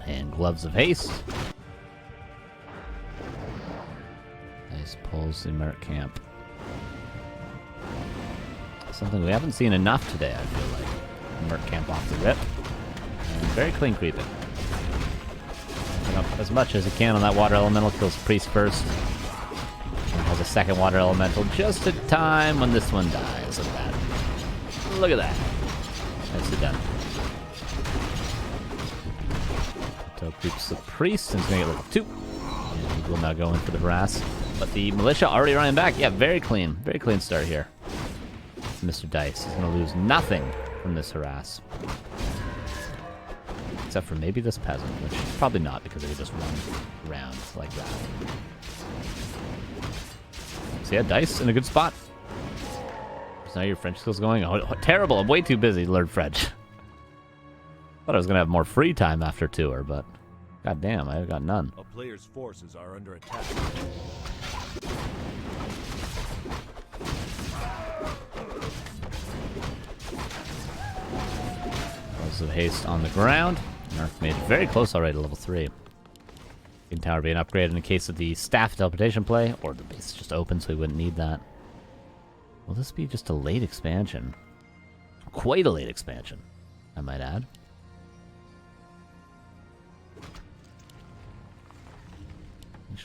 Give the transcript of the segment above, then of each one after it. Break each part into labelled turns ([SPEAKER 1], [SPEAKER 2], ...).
[SPEAKER 1] And Gloves of Haste. Nice pulls the Merc camp. Something we haven't seen enough today, I feel like. Merc camp off the rip. And very clean creeping. Up as much as he can on that water elemental. Kills Priest first. And has a second water elemental just in time when this one dies. Look at that. Look at that. Nicely done. PaTo creeps the Priest and he's gonna get level 2. And he will now go in for the harass. But the Militia already running back. Yeah, very clean. Very clean start here. Mr. Dise. He's gonna lose nothing from this harass. Except for maybe this peasant, which probably not because they just run around like that. So yeah, Dise in a good spot. So now your French skill's going. Oh, terrible. I'm way too busy to learn French. Thought I was gonna have more free time after tour, but goddamn, I got none.
[SPEAKER 2] A player's forces are under attack.
[SPEAKER 1] Of haste on the ground. Narc made it very close already to level 3. Can tower being upgraded in case of the staff teleportation play, or the base is just open so we wouldn't need that. Will this be just a late expansion? Quite a late expansion, I might add.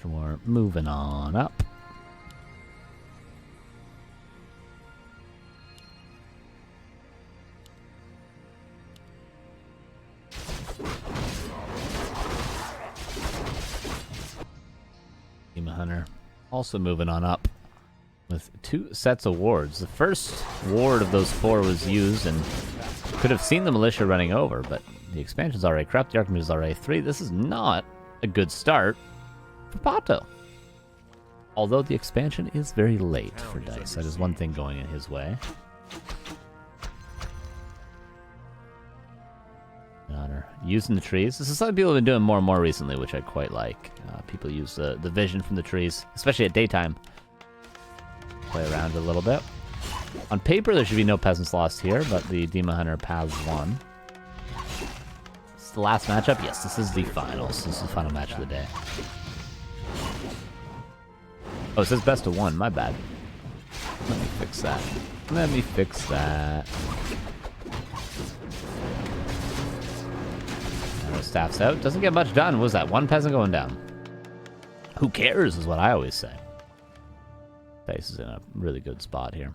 [SPEAKER 1] We're moving on up. Hunter also moving on up with 2 sets of wards. The first ward of those 4 was used and could have seen the Militia running over, but the expansion's already corrupt, the Archmage is already 3. This is not a good start for PaTo. Although the expansion is very late for Dise. That is one thing going in his way. Using the trees. This is something people have been doing more and more recently, which I quite like. People use the vision from the trees, especially at daytime. Play around a little bit. On paper, there should be no peasants lost here, but the Demon Hunter paths 1. This is the last matchup? Yes, this is the finals. This is the final match of the day. Oh, it says best of 1. My bad. Let me fix that. Let me fix that. Staff's out. Doesn't get much done. What was that? 1 peasant going down. Who cares is what I always say. Dise is in a really good spot here.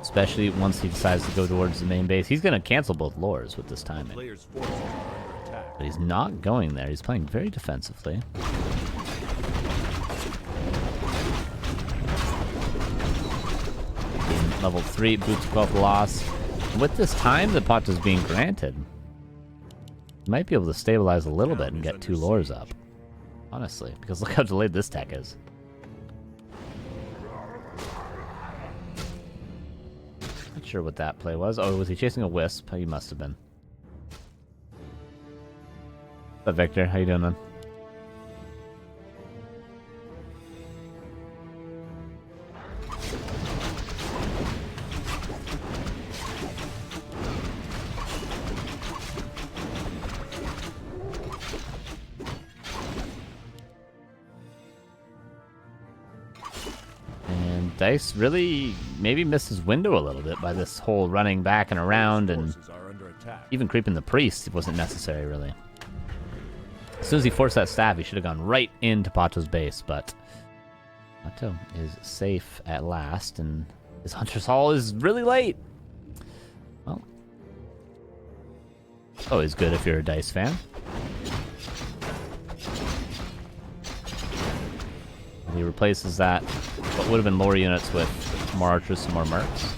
[SPEAKER 1] Especially once he decides to go towards the main base. He's going to cancel both lures with this timing. But he's not going there. He's playing very defensively. In level 3, boots 12 loss. With this time that PaTo is being granted, you might be able to stabilize a little bit and get 2 lures up. Honestly, because look how delayed this tech is. Not sure what that play was. Oh, was he chasing a wisp? He must have been. What's up, Victor? How you doing, man? Dise really maybe missed his window a little bit by this whole running back and around, and even creeping the Priest wasn't necessary, really. As soon as he forced that staff, he should have gone right into PaTo's base, but PaTo is safe at last, and his Hunter's Hall is really late. Well, always good if you're a Dise fan. He replaces that, what would have been lower units with more archers and more mercs.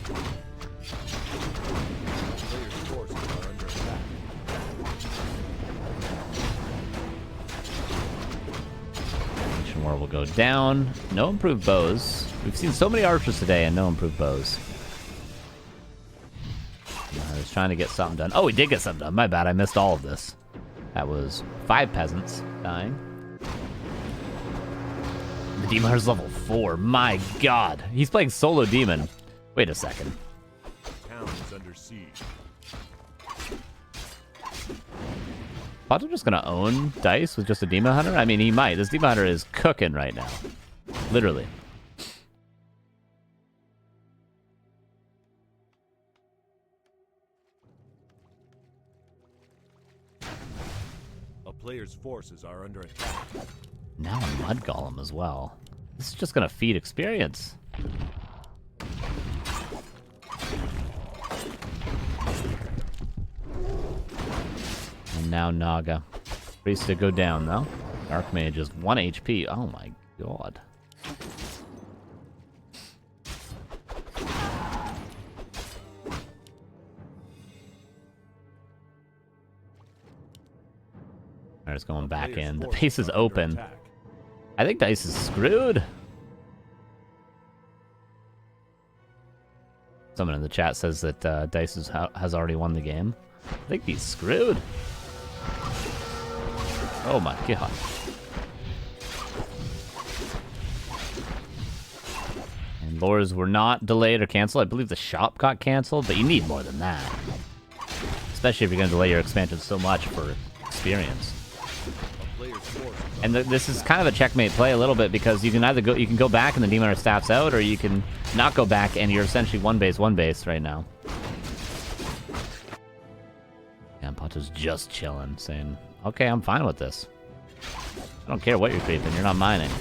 [SPEAKER 1] Ancient War will go down. No improved bows. We've seen so many archers today and no improved bows. I was trying to get something done. Oh, we did get something done. My bad, I missed all of this. That was 5 peasants dying. The Demon Hunter's level 4. My god. He's playing solo demon. Wait a second.
[SPEAKER 2] Town is under siege.
[SPEAKER 1] PaTo just gonna own Dise with just a Demon Hunter? I mean, he might. This Demon Hunter is cooking right now. Literally.
[SPEAKER 2] A player's forces are under attack.
[SPEAKER 1] Now a Mud Golem as well. This is just gonna feed experience. And now Naga. Priest to go down though. Archmage is 1 HP. Oh my god. Alright, it's going back in. The base is open. I think Dise is screwed. Someone in the chat says that Dise has already won the game. I think he's screwed. Oh my god. And lures were not delayed or canceled. I believe the shop got canceled, but you need more than that. Especially if you're going to delay your expansion so much for experience. And this is kind of a checkmate play a little bit because you can either go back and the Demon Hunter staffs out, or you can not go back and you're essentially one base right now. Yeah, PaTo's just chilling, saying, okay, I'm fine with this. I don't care what you're creeping, you're not mining.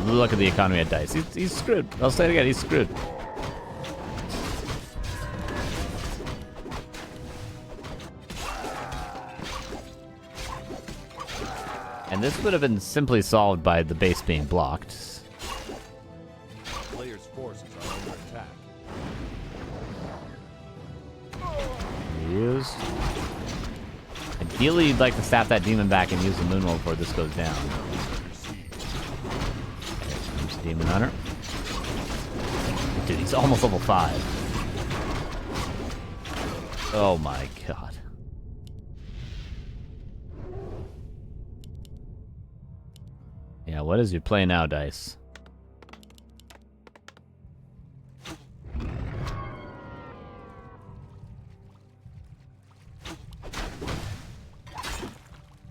[SPEAKER 1] Look at the economy of Dise. He's screwed. I'll say it again, he's screwed. And this would have been simply solved by the base being blocked.
[SPEAKER 2] Player's forces are under attack.
[SPEAKER 1] Used. Ideally, you'd like to staff that demon back and use the Moonwell before this goes down. There's Demon Hunter. Dude, he's almost level 5. Oh my god. Yeah, what is your play now, Dise?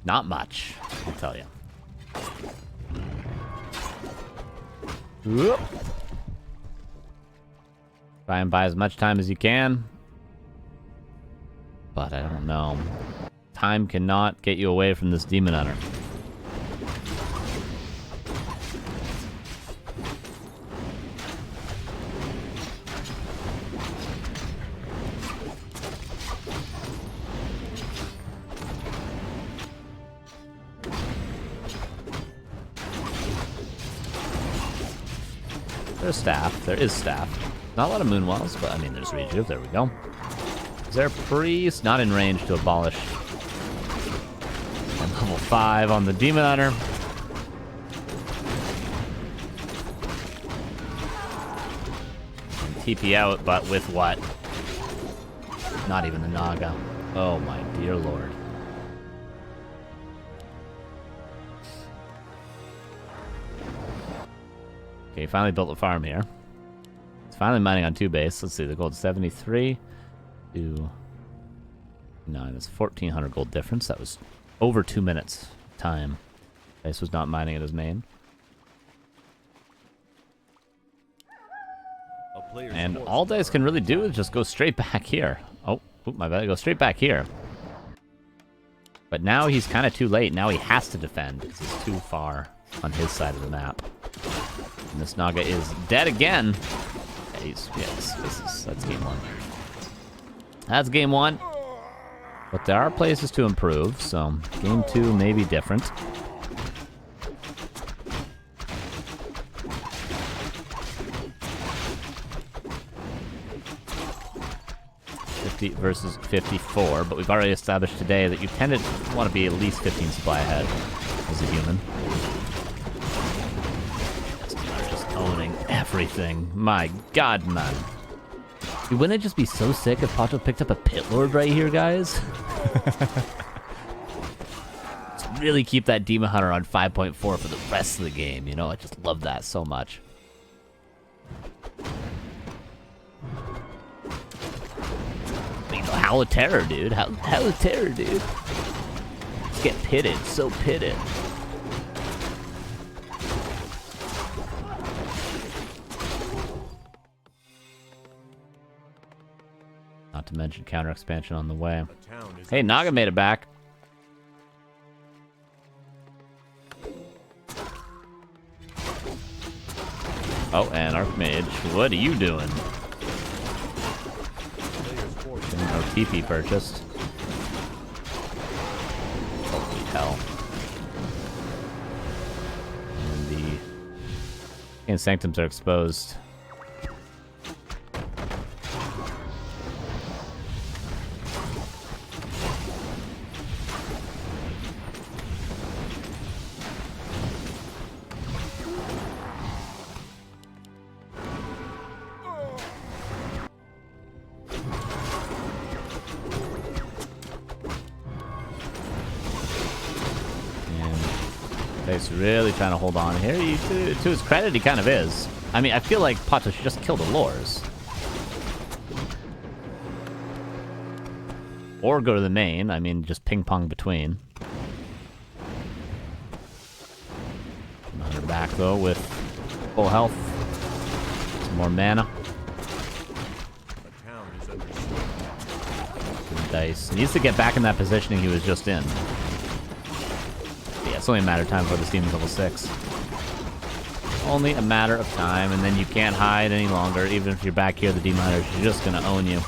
[SPEAKER 1] Not much, I'll tell you. Whoop. Try and buy as much time as you can. But I don't know. Time cannot get you away from this Demon Hunter. There's staff. There is staff. Not a lot of Moonwells, but I mean, there's Rejuve. There we go. Is there a priest? Not in range to abolish. And level 5 on the Demon Hunter. And TP out, but with what? Not even the Naga. Oh my dear lord. Okay, finally built a farm here. It's finally mining on 2 base. Let's see, the gold 73 to 9. That's 1,400 gold difference. That was over 2 minutes time. Dise was not mining at his main. And all Dise can really do is just go straight back here. Oh, my bad. Go straight back here. But now he's kind of too late. Now he has to defend because he's too far on his side of the map. And this Naga is dead again. Yeah, that's game 1. That's game 1. But there are places to improve, so game 2 may be different. 50 versus 54, but we've already established today that you tend to want to be at least 15 supply ahead as a human. Owning everything. My god, man. Wouldn't it just be so sick if PaTo picked up a Pit Lord right here, guys? It's really keep that Demon Hunter on 5.4 for the rest of the game, you know? I just love that so much. You know, Howl of Terror, dude. Howl of Terror, dude. Let's get pitted, so pitted. Not to mention counter expansion on the way. Hey, Naga made it back. Oh, and Archmage, what are you doing? Getting our TP purchased. Holy hell. And the Sanctums are exposed. He's really trying to hold on here. To his credit, he kind of is. I mean, I feel like PaTo should just kill the lures. Or go to the main. I mean, just ping-pong between. Another back, though, with full health. Some more mana. Dice. He needs to get back in that positioning he was just in. It's only a matter of time before this demon's level 6. Only a matter of time, and then you can't hide any longer. Even if you're back here, the demon hunter is just gonna own you.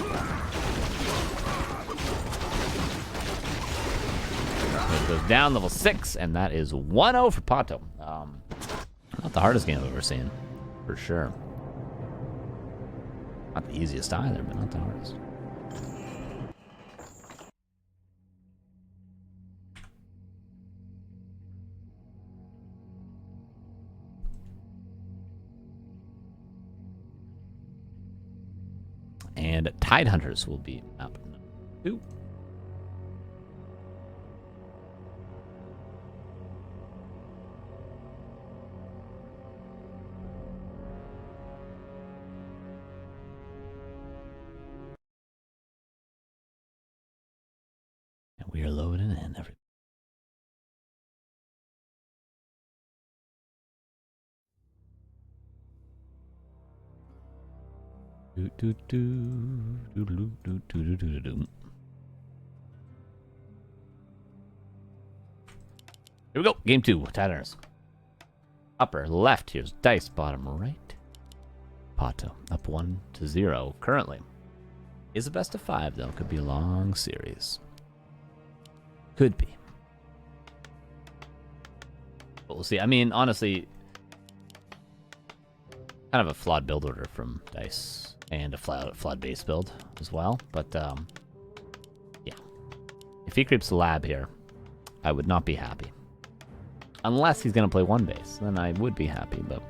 [SPEAKER 1] It goes down, level 6, and that is 1-0 for PaTo. Not the hardest game I've ever seen, for sure. Not the easiest either, but not the hardest. And Tide Hunters will be map number 2. And we are loading in, everybody. Here we go. Game 2. Tide Hunters. Upper left. Here's Dice. Bottom right. PaTo. Up 1-0 currently. Is a best of 5 though. Could be a long series. Could be. But we'll see. I mean, honestly, kind of a flawed build order from Dice. And a flawed base build as well. But, yeah. If he creeps the lab here, I would not be happy. Unless he's going to play one base. Then I would be happy, but...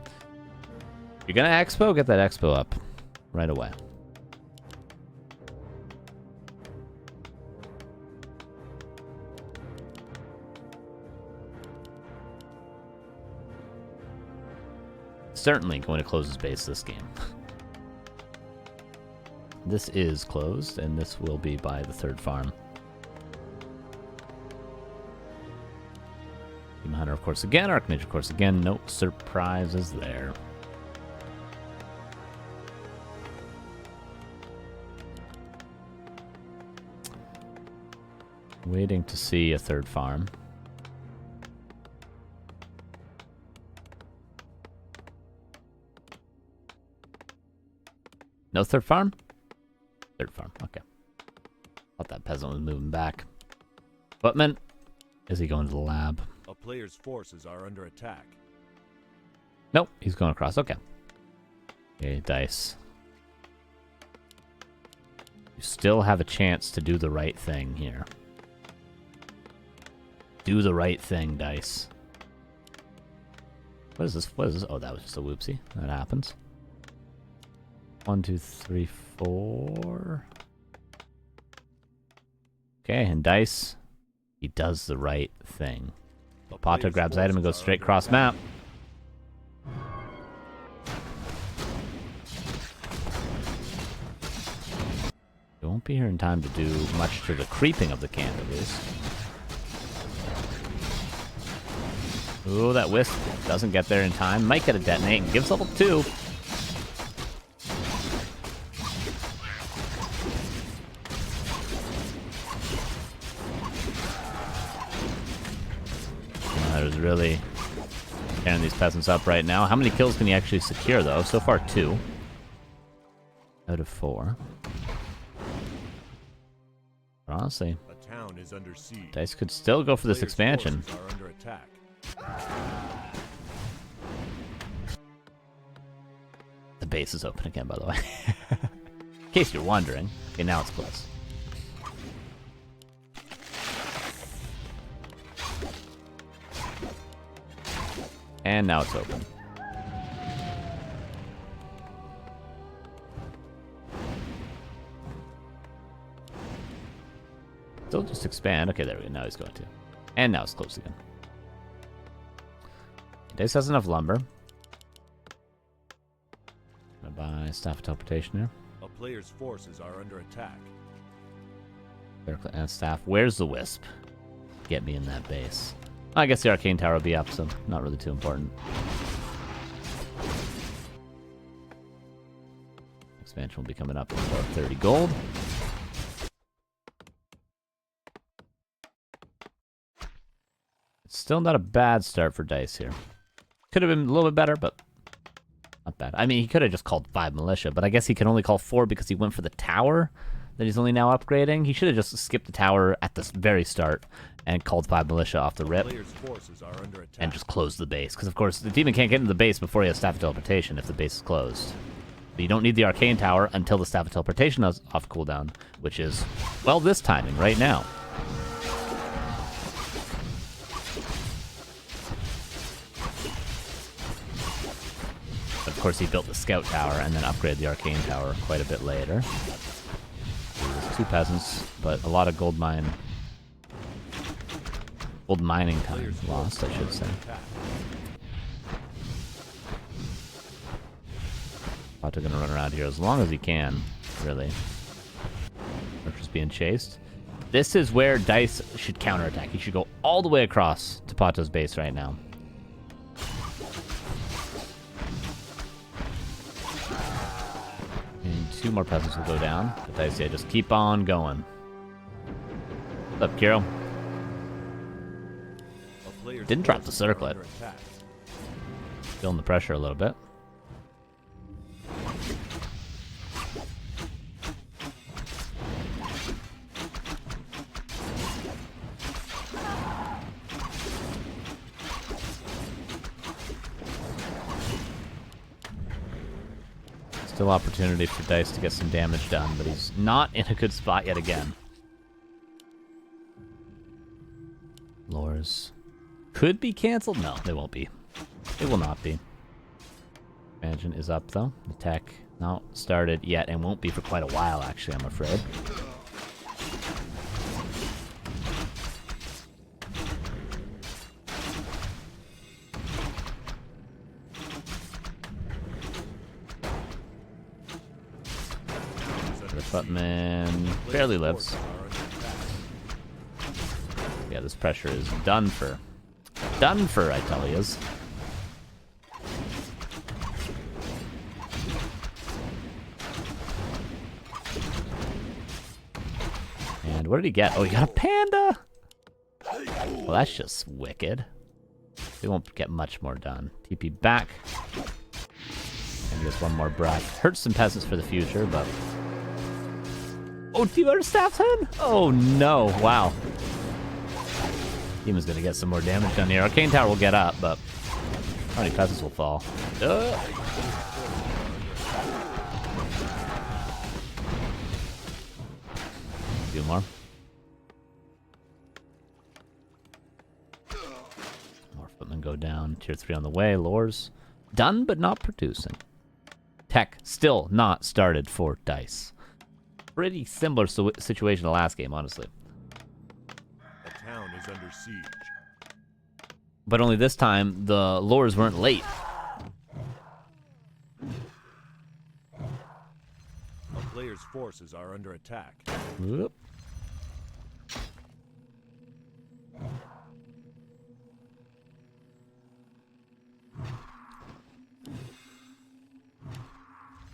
[SPEAKER 1] If you're going to expo, get that expo up right away. Certainly going to close his base this game. This is closed, and this will be by the 3rd farm. Demon Hunter, of course, again. Archmage, of course, again. No surprises there. Waiting to see a 3rd farm. No 3rd farm? 3rd farm, okay. Thought that peasant was moving back. Footman, is he going to the lab?
[SPEAKER 2] A player's forces are under attack.
[SPEAKER 1] Nope, he's going across, okay. Okay, Dice. You still have a chance to do the right thing here. Do the right thing, Dice. What is this? What is this? Oh, that was just a whoopsie. That happens. 1, 2, 3, 4. Okay, and Dice, he does the right thing. PaTo grabs item and goes straight cross map. He won't be here in time to do much to the creeping of the camp, at least. Ooh, that Wisp doesn't get there in time. Might get a detonate and gives level 2. There's really tearing these peasants up right now. How many kills can he actually secure, though? So far, 2 out of 4. But honestly,
[SPEAKER 2] a town is under siege.
[SPEAKER 1] Dise could still go for this
[SPEAKER 2] Players'
[SPEAKER 1] expansion.
[SPEAKER 2] forces are under attack.
[SPEAKER 1] The base is open again, by the way. In case you're wondering. Okay, now it's closed. And now it's open. Still just expand. Okay, there we go. Now he's going to. And now it's closed again. Dise has enough lumber. Gonna buy staff of teleportation here.
[SPEAKER 2] A player's forces are under attack.
[SPEAKER 1] And staff. Where's the Wisp? Get me in that base. I guess the Arcane Tower will be up, so not really too important. Expansion will be coming up for 30 gold. It's still not a bad start for Dise here. Could have been a little bit better, but not bad. I mean, he could have just called 5 militia, but I guess he can only call 4 because he went for the tower that he's only now upgrading. He should have just skipped the tower at the very start and called 5 militia off the rip and just closed the base. Because, of course, the demon can't get into the base before he has staff of teleportation if the base is closed. But you don't need the arcane tower until the staff of teleportation is off cooldown, which is, well, this timing right now. Of course, he built the scout tower and then upgraded the arcane tower quite a bit later. There's 2 peasants, but a lot of gold mining time lost, I should say. PaTo gonna run around here as long as he can, really. Archer's being chased. This is where Dise should counterattack. He should go all the way across to PaTo's base right now. And 2 more peasants will go down. But Dise, yeah, just keep on going. What's up, Kiro? Didn't drop the circlet. Feeling the pressure a little bit. Still opportunity for Dise to get some damage done, but he's not in a good spot yet again. Lures could be canceled. No, they won't be. They will not be. Expansion is up, though. The tech not started yet and won't be for quite a while, actually, I'm afraid. The footman barely lives. Yeah, this pressure is done for. Done for, I tell yous. And what did he get? Oh, he got a panda! Well, that's just wicked. They won't get much more done. TP back. And just one more breath. Hurts some peasants for the future, but... Oh, Demon's staff's in? Oh, no. Wow. Demon's gonna get some more damage done here. Arcane Tower will get up, but how many peasants will fall? A few more. More footmen go down. Tier 3 on the way. Lures done, but not producing. Tech still not started for Dise. Pretty similar situation to last game, honestly.
[SPEAKER 2] A town is under siege.
[SPEAKER 1] But only this time, the lures weren't late.
[SPEAKER 2] A player's forces are under attack.
[SPEAKER 1] Whoop.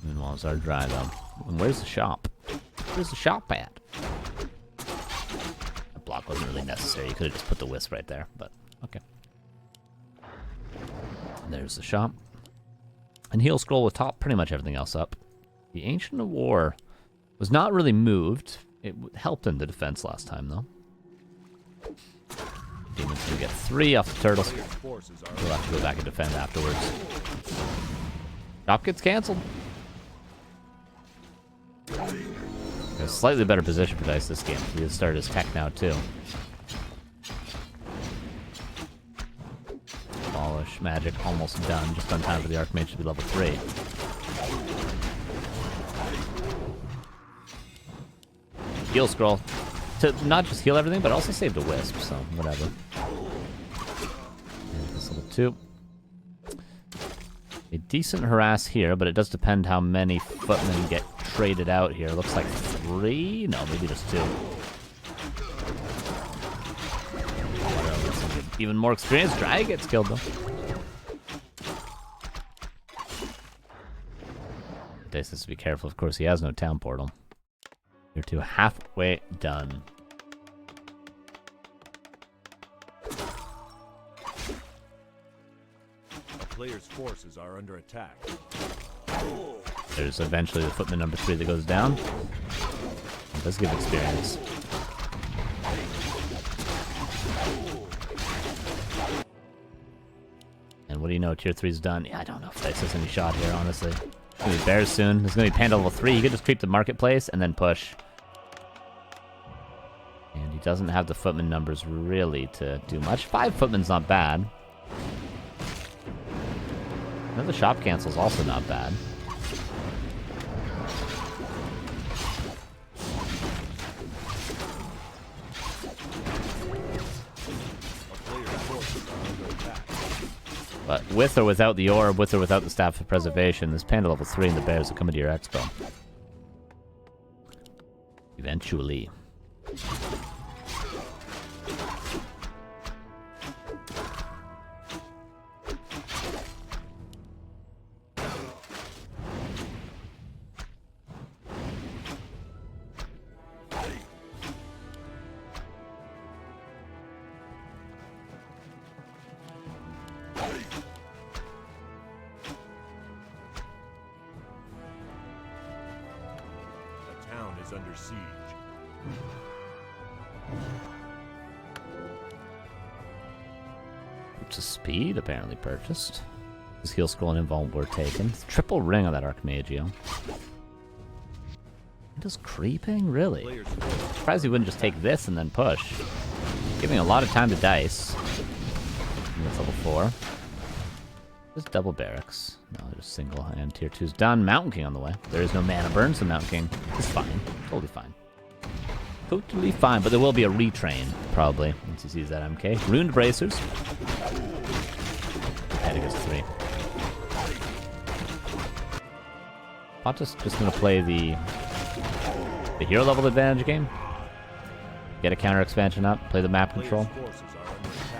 [SPEAKER 1] Moonwalls are dry, though. And where's the shop? Where's the shop at? That block wasn't really necessary. You could have just put the wisp right there, but okay. There's the shop. And he'll scroll with top pretty much everything else up. The Ancient of War was not really moved. It helped in the defense last time, though. Demons can get 3 off the turtles. We'll have to go back and defend afterwards. Shop gets canceled. A slightly better position for Dise this game. He has started his tech now, too. Abolish magic almost done. Just on time for the Archmage to be level 3. Heal scroll. To not just heal everything, but also save the wisp, so whatever. And this level 2. A decent harass here, but it does depend how many footmen get traded out here. Looks like 3? No, maybe just 2. Even more experienced. Dry gets killed, though. Dise has to be careful. Of course, he has no town portal. You're 2 halfway done.
[SPEAKER 2] A player's forces are under attack.
[SPEAKER 1] There's eventually the footman number 3 that goes down. It does give experience. And what do you know? Tier 3's done. Yeah, I don't know if Dise has any shot here, honestly. It's gonna be bears soon. There's gonna be Panda level 3. He could just creep the marketplace and then push. And he doesn't have the footman numbers really to do much. 5 footman's not bad. And the shop cancel's also not bad. But with or without the orb, with or without the Staff of Preservation, this Panda level 3 and the bears will come into your expo. Eventually.
[SPEAKER 2] Under siege.
[SPEAKER 1] It's a speed apparently purchased. His heal scroll and invuln were taken. Triple ring on that Archmagio. It does creeping? Really? Surprised he wouldn't just take this and then push. Giving a lot of time to Dise. That's level 4. Just double barracks. No, just single. And tier 2's done. Mountain King on the way. There is no mana burn, so Mountain King is fine. Totally fine. Totally fine, but there will be a retrain, probably, once he sees that MK. Ruined Bracers. Panic is 3. PaTo's just going to play the hero level advantage game. Get a counter expansion up, play the map control.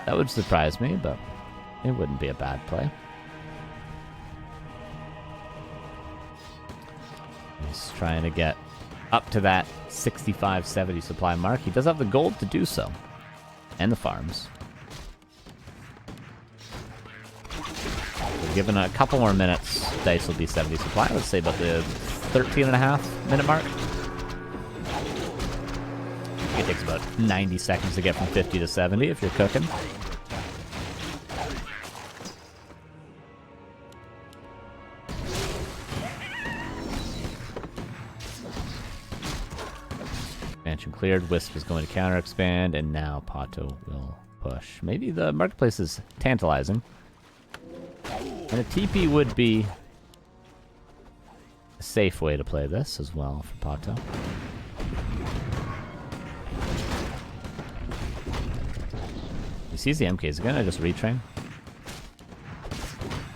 [SPEAKER 1] That would surprise me, but it wouldn't be a bad play. He's trying to get up to that 65-70 supply mark. He does have the gold to do so. And the farms. So given a couple more minutes, Dise will be 70 supply. Let's say about the 13.5 minute mark. It takes about 90 seconds to get from 50 to 70 if you're cooking. Expansion cleared. Wisp is going to counter expand, and now PaTo will push. Maybe the marketplace is tantalizing. And a TP would be a safe way to play this as well for PaTo. He sees the MK. Is he gonna just retrain?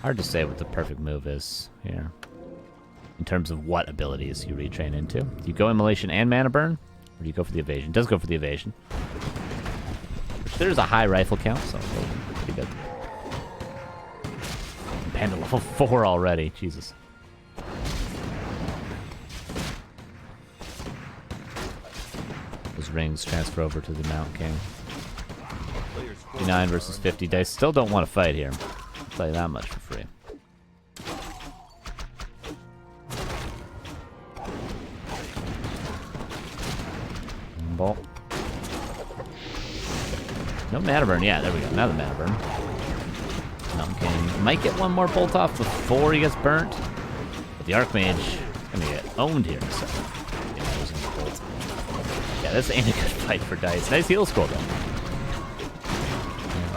[SPEAKER 1] Hard to say what the perfect move is here. In terms of what abilities you retrain into. Do you go Immolation and Mana Burn? Or do you go for the evasion? Does go for the evasion. Which there's a high rifle count, so pretty good. Panda level 4 already. Jesus. Those rings transfer over to the Mount King. 59 versus 50. Dice still don't want to fight here. I'll tell you that much for free. Bolt. No mana burn. Yeah, there we go. Now the mana burn. Mountain King might get one more bolt off before he gets burnt. But the Archmage is going to get owned here in a second. Yeah, this ain't a good fight for Dice. Nice heal scroll though.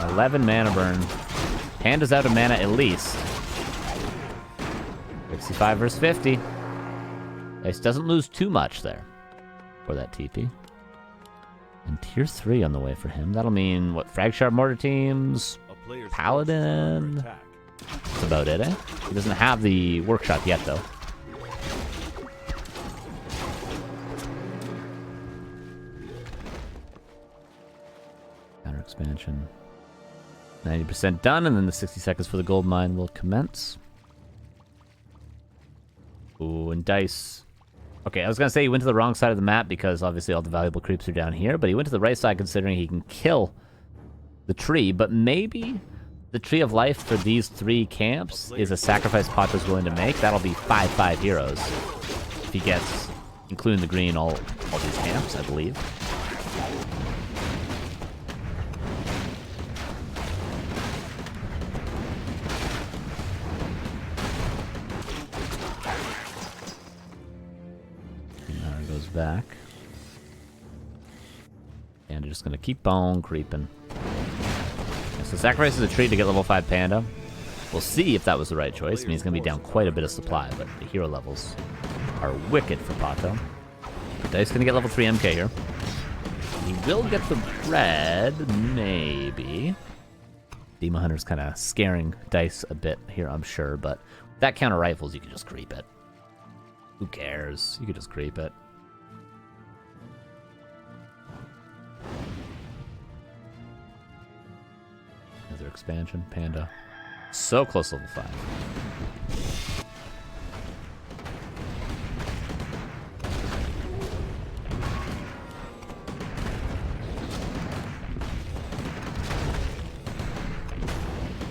[SPEAKER 1] 11 mana burn. Panda's out of mana at least. 65 versus 50. Dice doesn't lose too much there for that TP. And tier 3 on the way for him. That'll mean, what, Frag Sharp Mortar teams? Paladin? That's about it, eh? He doesn't have the Workshop yet, though. Counter expansion. 90% done, and then the 60 seconds for the gold mine will commence. Ooh, and Dice. Okay, I was going to say he went to the wrong side of the map because obviously all the valuable creeps are down here, but he went to the right side considering he can kill the tree, but maybe the Tree of Life for these 3 camps is a sacrifice PaTo's willing to make. That'll be 5/5 heroes if he gets, including the green, all these camps, I believe. Back. And they're just gonna keep on creeping. Yeah, so sacrifices a tree to get level 5 Panda. We'll see if that was the right choice. I mean, he's gonna be down quite a bit of supply, but the hero levels are wicked for PaTo. Dice gonna get level 3 MK here. He will get the red, maybe. Demon Hunter's kind of scaring Dice a bit here, I'm sure, but with that counter rifles, you can just creep it. Who cares? You can just creep it. Another expansion, Panda. So close to level 5.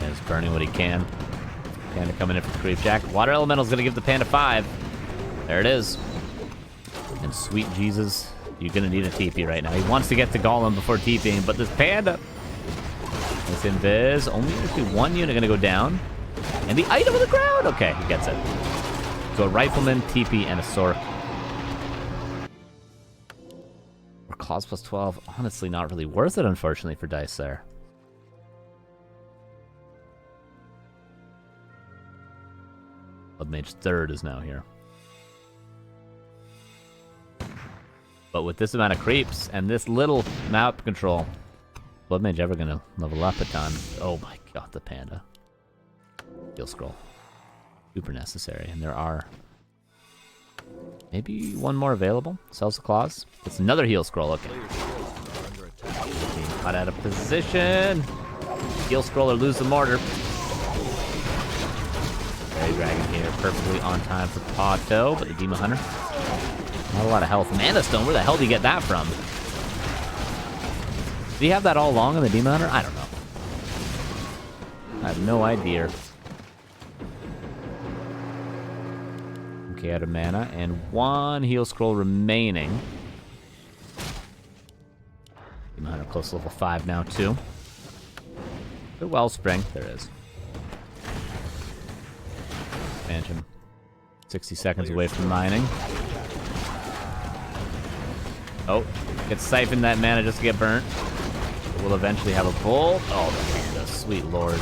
[SPEAKER 1] And he's burning what he can. Panda coming in for the creep jack. Water Elemental's gonna give the Panda 5. There it is. And sweet Jesus, you're gonna need a TP right now. He wants to get to Golem before TPing, but this Panda. This invis, only actually 1 unit gonna go down. And the item on the ground! Okay, he gets it. So a Rifleman, TP, and a Sork. Or Claws plus 12. Honestly, not really worth it, unfortunately, for Dice there. Bloodmage 3rd is now here. But with this amount of creeps and this little map control, Bloodmage ever gonna level up a ton? Oh my god, the Panda. Heal scroll. Super necessary. And there are maybe one more available. Sells the claws. It's another heal scroll. Okay. Being caught out of position. Heal scroll or lose the mortar. Fairy Dragon here, perfectly on time for PaTo, but the Demon Hunter. Not a lot of health. Mana Stone, where the hell did he get that from? Did he have that all along in the Demon Hunter? I don't know. I have no idea. Okay, out of mana, and 1 heal scroll remaining. Demon Hunter close to level 5 now, too. Good Wellspring. There it is. Expansion. 60 seconds away from mining. Oh, gets siphoned that mana just to get burnt. We'll eventually have a bolt. Oh, the Panda, sweet lord.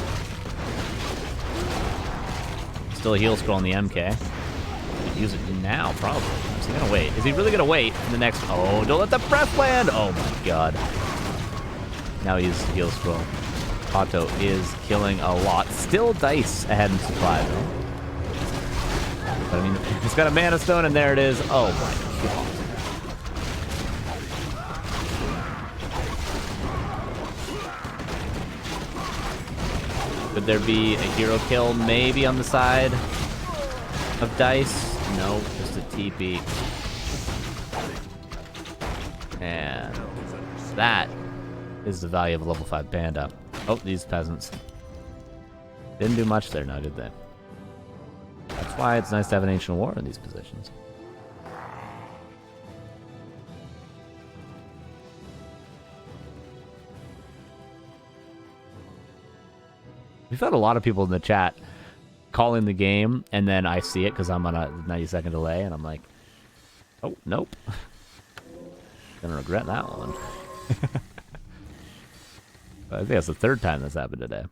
[SPEAKER 1] Still a heal scroll on the MK. Use it now, probably. Is he gonna wait? Is he really gonna wait in the next? Oh, don't let the breath land! Oh my god. Now he uses the heal scroll. PaTo is killing a lot. Still Dise ahead in supply, though. But I mean, he's got a mana stone, and there it is. Oh my god. Could there be a hero kill maybe on the side of Dise? No, just a TP. And that is the value of a level 5 panda. Oh, these peasants. Didn't do much there now, did they? That's why it's nice to have an Ancient War in these positions. We've had a lot of people in the chat calling the game, and then I see it because I'm on a 90-second delay, and I'm like, oh, nope. Gonna regret that one. I think that's the third time that's happened today.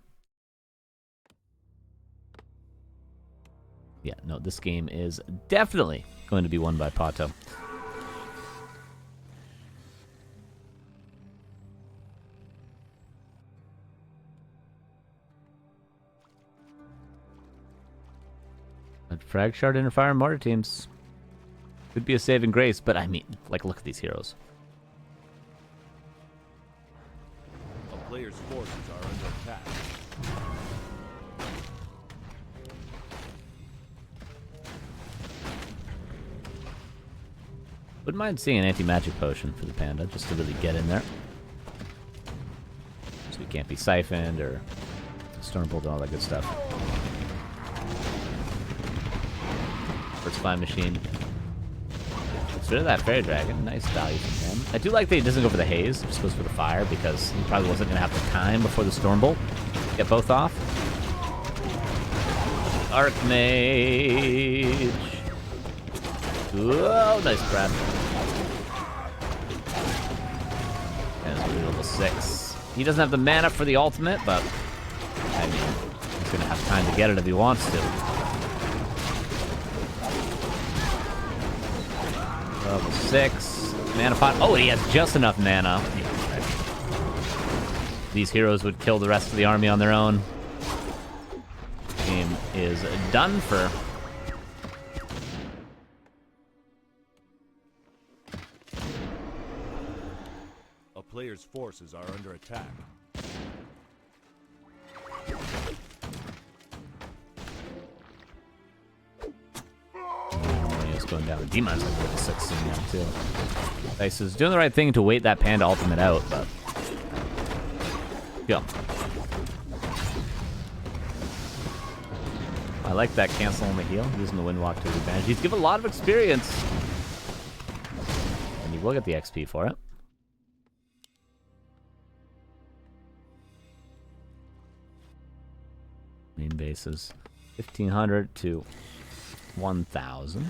[SPEAKER 1] Yeah, no, this game is definitely going to be won by PaTo. But Frag Shard and Fire and Mortar teams could be a saving grace, but I mean, like, look at these heroes.
[SPEAKER 2] A player's forces are under attack.
[SPEAKER 1] Wouldn't mind seeing an anti-magic potion for the panda, just to really get in there. So he can't be siphoned or Stormbolt and all that good stuff. First Spine Machine. Gets rid of that Fairy Dragon. Nice value from him. I do like that he doesn't go for the Haze, just goes for the Fire, because he probably wasn't going to have the time before the Stormbolt. Get both off. Archmage. Whoa, nice grab. And it's really level 6. He doesn't have the mana for the ultimate, but I mean, he's going to have time to get it if he wants to. Level 6. Mana pot. Oh, he has just enough mana. These heroes would kill the rest of the army on their own. Game is done for.
[SPEAKER 2] A player's forces are under attack.
[SPEAKER 1] It's going down. The Demon's like level 6 soon now, too. Dise is doing the right thing to wait that panda ultimate out, but. Go. I like that cancel on the heal, using the Windwalk to his advantage. He's given a lot of experience. And you will get the XP for it. Main bases 1,500 to 1,000.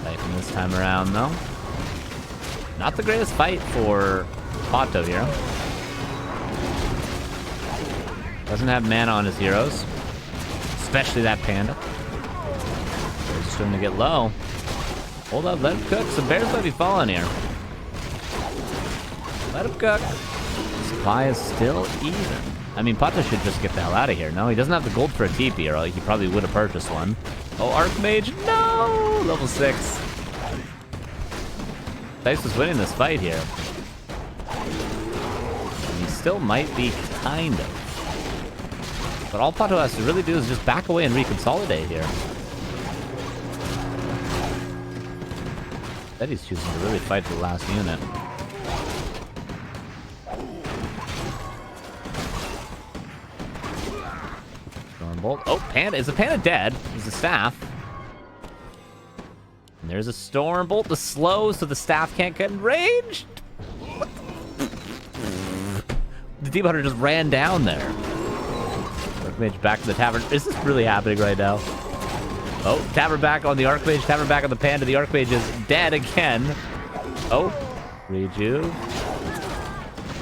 [SPEAKER 1] Fighting this time around, though. Not the greatest fight for PaTo here. Doesn't have mana on his heroes. Especially that panda. They're just starting to get low. Hold up, let him cook. Some bears might be falling here. Let him cook. Supply is still even. I mean, PaTo should just get the hell out of here. No, he doesn't have the gold for a TP, or he probably would have purchased one. Oh, Archmage, no! Level 6. Dise was winning this fight here. And he still might be, kind of. But all PaTo has to really do is just back away and reconsolidate here. Bet he's choosing to really fight for the last unit. Stormbolt. Oh, Panda. Is the Panda dead? Is the staff? And there's a Stormbolt. The slow, so the staff can't get in range. The Demon Hunter just ran down there. Archmage back to the tavern. Is this really happening right now? Oh, tavern back on the Archmage, tavern back on the Panda. The Archmage is dead again. Oh, rejuve.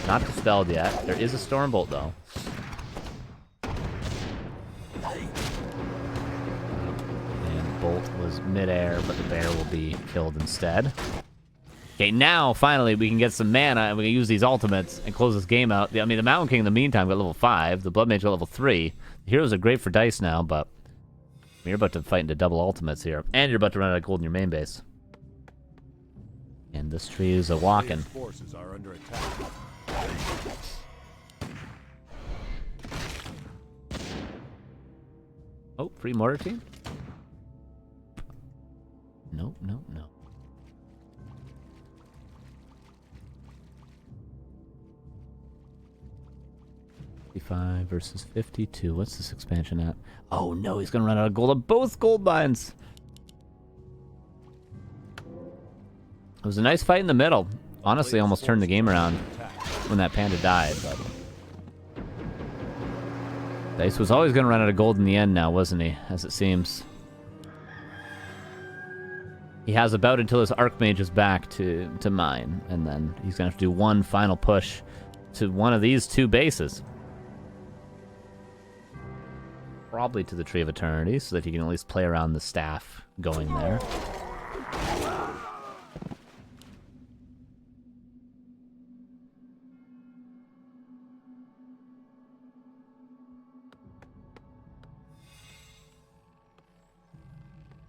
[SPEAKER 1] Not dispelled yet. There is a Stormbolt, though. And Bolt was midair, but the bear will be killed instead. Okay, now, finally, we can get some mana, and we can use these ultimates and close this game out. I mean, the Mountain King, in the meantime, got level 5. The Blood Mage got level 3. The heroes are great for dice now, but you're about to fight into double ultimates here. And you're about to run out of gold in your main base. And this tree is a walking.
[SPEAKER 2] Forces are under attack.
[SPEAKER 1] Oh, free mortar team? No, no, no. 55 versus 52. What's this expansion at? Oh no, he's gonna run out of gold on both gold mines. It was a nice fight in the middle. Honestly, almost turned the game around when that panda died, but Dise was always gonna run out of gold in the end now, wasn't he? As it seems. He has about until his Archmage is back to mine, and then he's gonna have to do one final push to one of these two bases. Probably to the Tree of Eternity, so that he can at least play around the staff going there.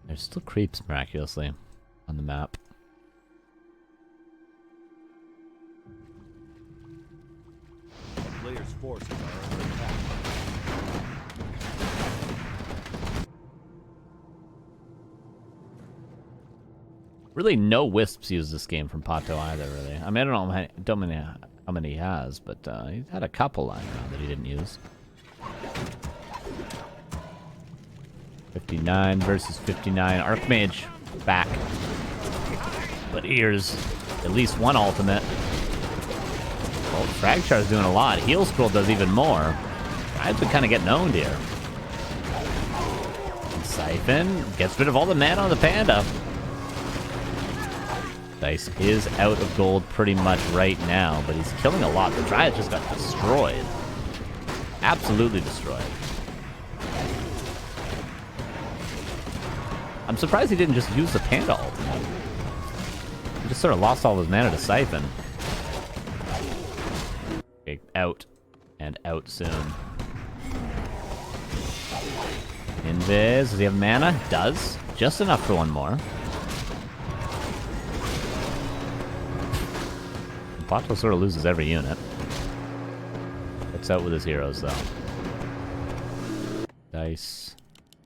[SPEAKER 1] There's still creeps, miraculously, on the map.
[SPEAKER 2] The player's forces are under attack.
[SPEAKER 1] Really, no wisps use this game from PaTo either, really. I mean, I don't know how many he has, but he's had a couple lying around that he didn't use. 59 versus 59. Archmage back. But here's at least one ultimate. Well, Fragchar's doing a lot. Heal Scroll does even more. I've been kind of getting owned here. And Siphon gets rid of all the mana on the panda. Dise is out of gold pretty much right now, but he's killing a lot. The Dryad just got destroyed. Absolutely destroyed. I'm surprised he didn't just use the panda ultimate. He just sort of lost all his mana to Siphon. Okay, out. And out soon. Invis, does he have mana? Does. Just enough for one more. PaTo sort of loses every unit. Gets out with his heroes, though. Dise.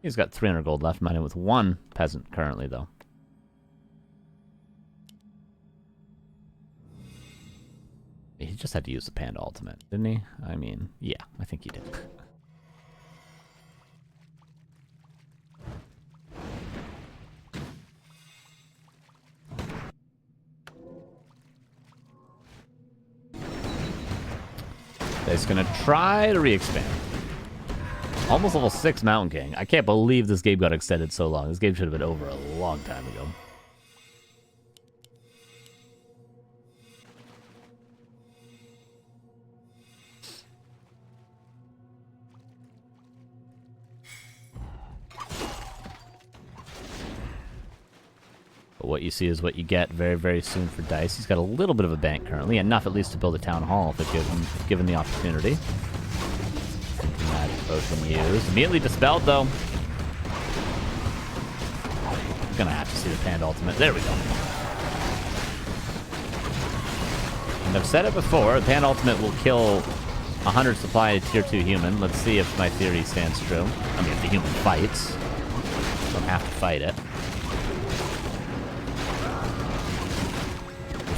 [SPEAKER 1] He's got 300 gold left, mining with one peasant currently, though. He just had to use the panda ultimate, didn't he? I mean, yeah, I think he did. He's gonna try to re-expand. Almost level 6 Mountain King. I can't believe this game got extended so long. This game should have been over a long time ago. But what you see is what you get very, very soon for Dise. He's got a little bit of a bank currently, enough at least to build a town hall if given the opportunity. Magic potion used. Immediately dispelled, though. I'm gonna have to see the panda ultimate. There we go. And I've said it before, the panda ultimate will kill 100 supply to tier 2 human. Let's see if my theory stands true. I mean, if the human fights. Don't have to fight it.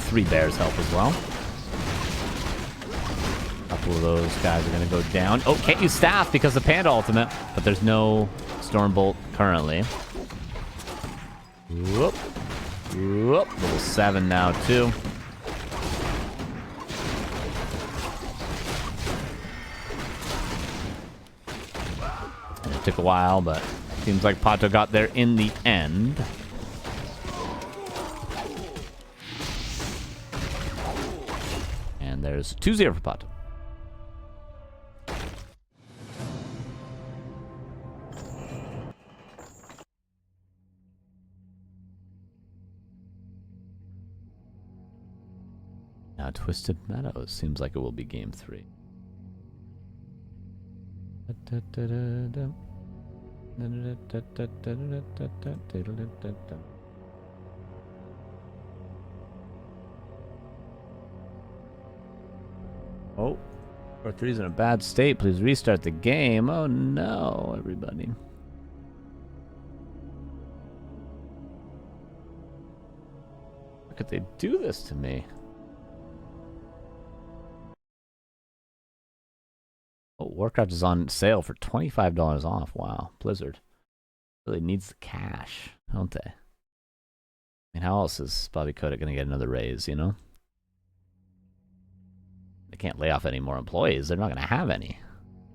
[SPEAKER 1] 3 bears help as well. A couple of those guys are going to go down. Oh, can't use staff because of the panda ultimate, but there's no Stormbolt currently. Whoop. Whoop. Level 7 now, too. And it took a while, but seems like PaTo got there in the end. There's 2-0 for PaTo. Now Twisted Meadows. Seems like it will be game 3. Oh, 4-3's in a bad state. Please restart the game. Oh no, everybody. How could they do this to me? Oh, Warcraft is on sale for $25 off. Wow, Blizzard really needs the cash, don't they? I mean, how else is Bobby Kotick going to get another raise, you know? They can't lay off any more employees. They're not going to have any.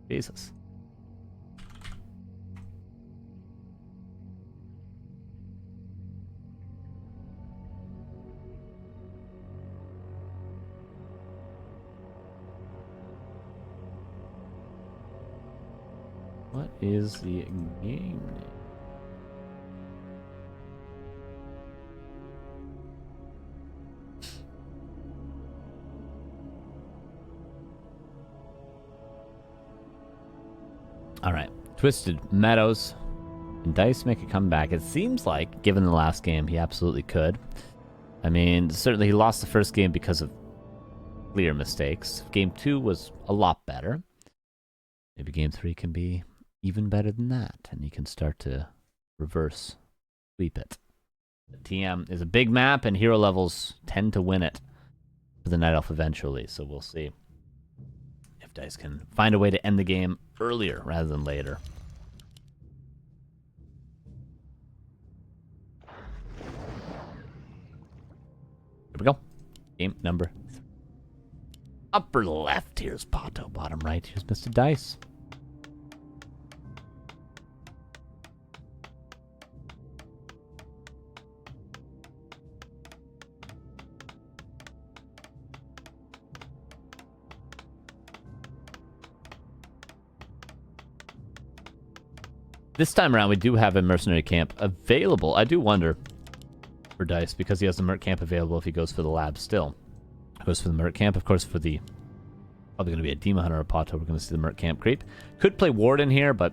[SPEAKER 1] Jesus. What is the game name? All right, Twisted Meadows. Can Dise make a comeback? It seems like, given the last game, he absolutely could. I mean, certainly he lost the first game because of clear mistakes. Game 2 was a lot better. Maybe game 3 can be even better than that, and he can start to reverse sweep it. The TM is a big map, and hero levels tend to win it for the Night Elf eventually, so we'll see if Dise can find a way to end the game earlier rather than later. Here we go. Game number 3. Upper left, here's PaTo. Bottom right, here's Mr. Dise. This time around, we do have a mercenary camp available. I do wonder for Dise, because he has the merc camp available if he goes for the lab still. Goes for the merc camp, of course, for the... Probably going to be a Demon Hunter or PaTo. We're going to see the merc camp creep. Could play Warden here, but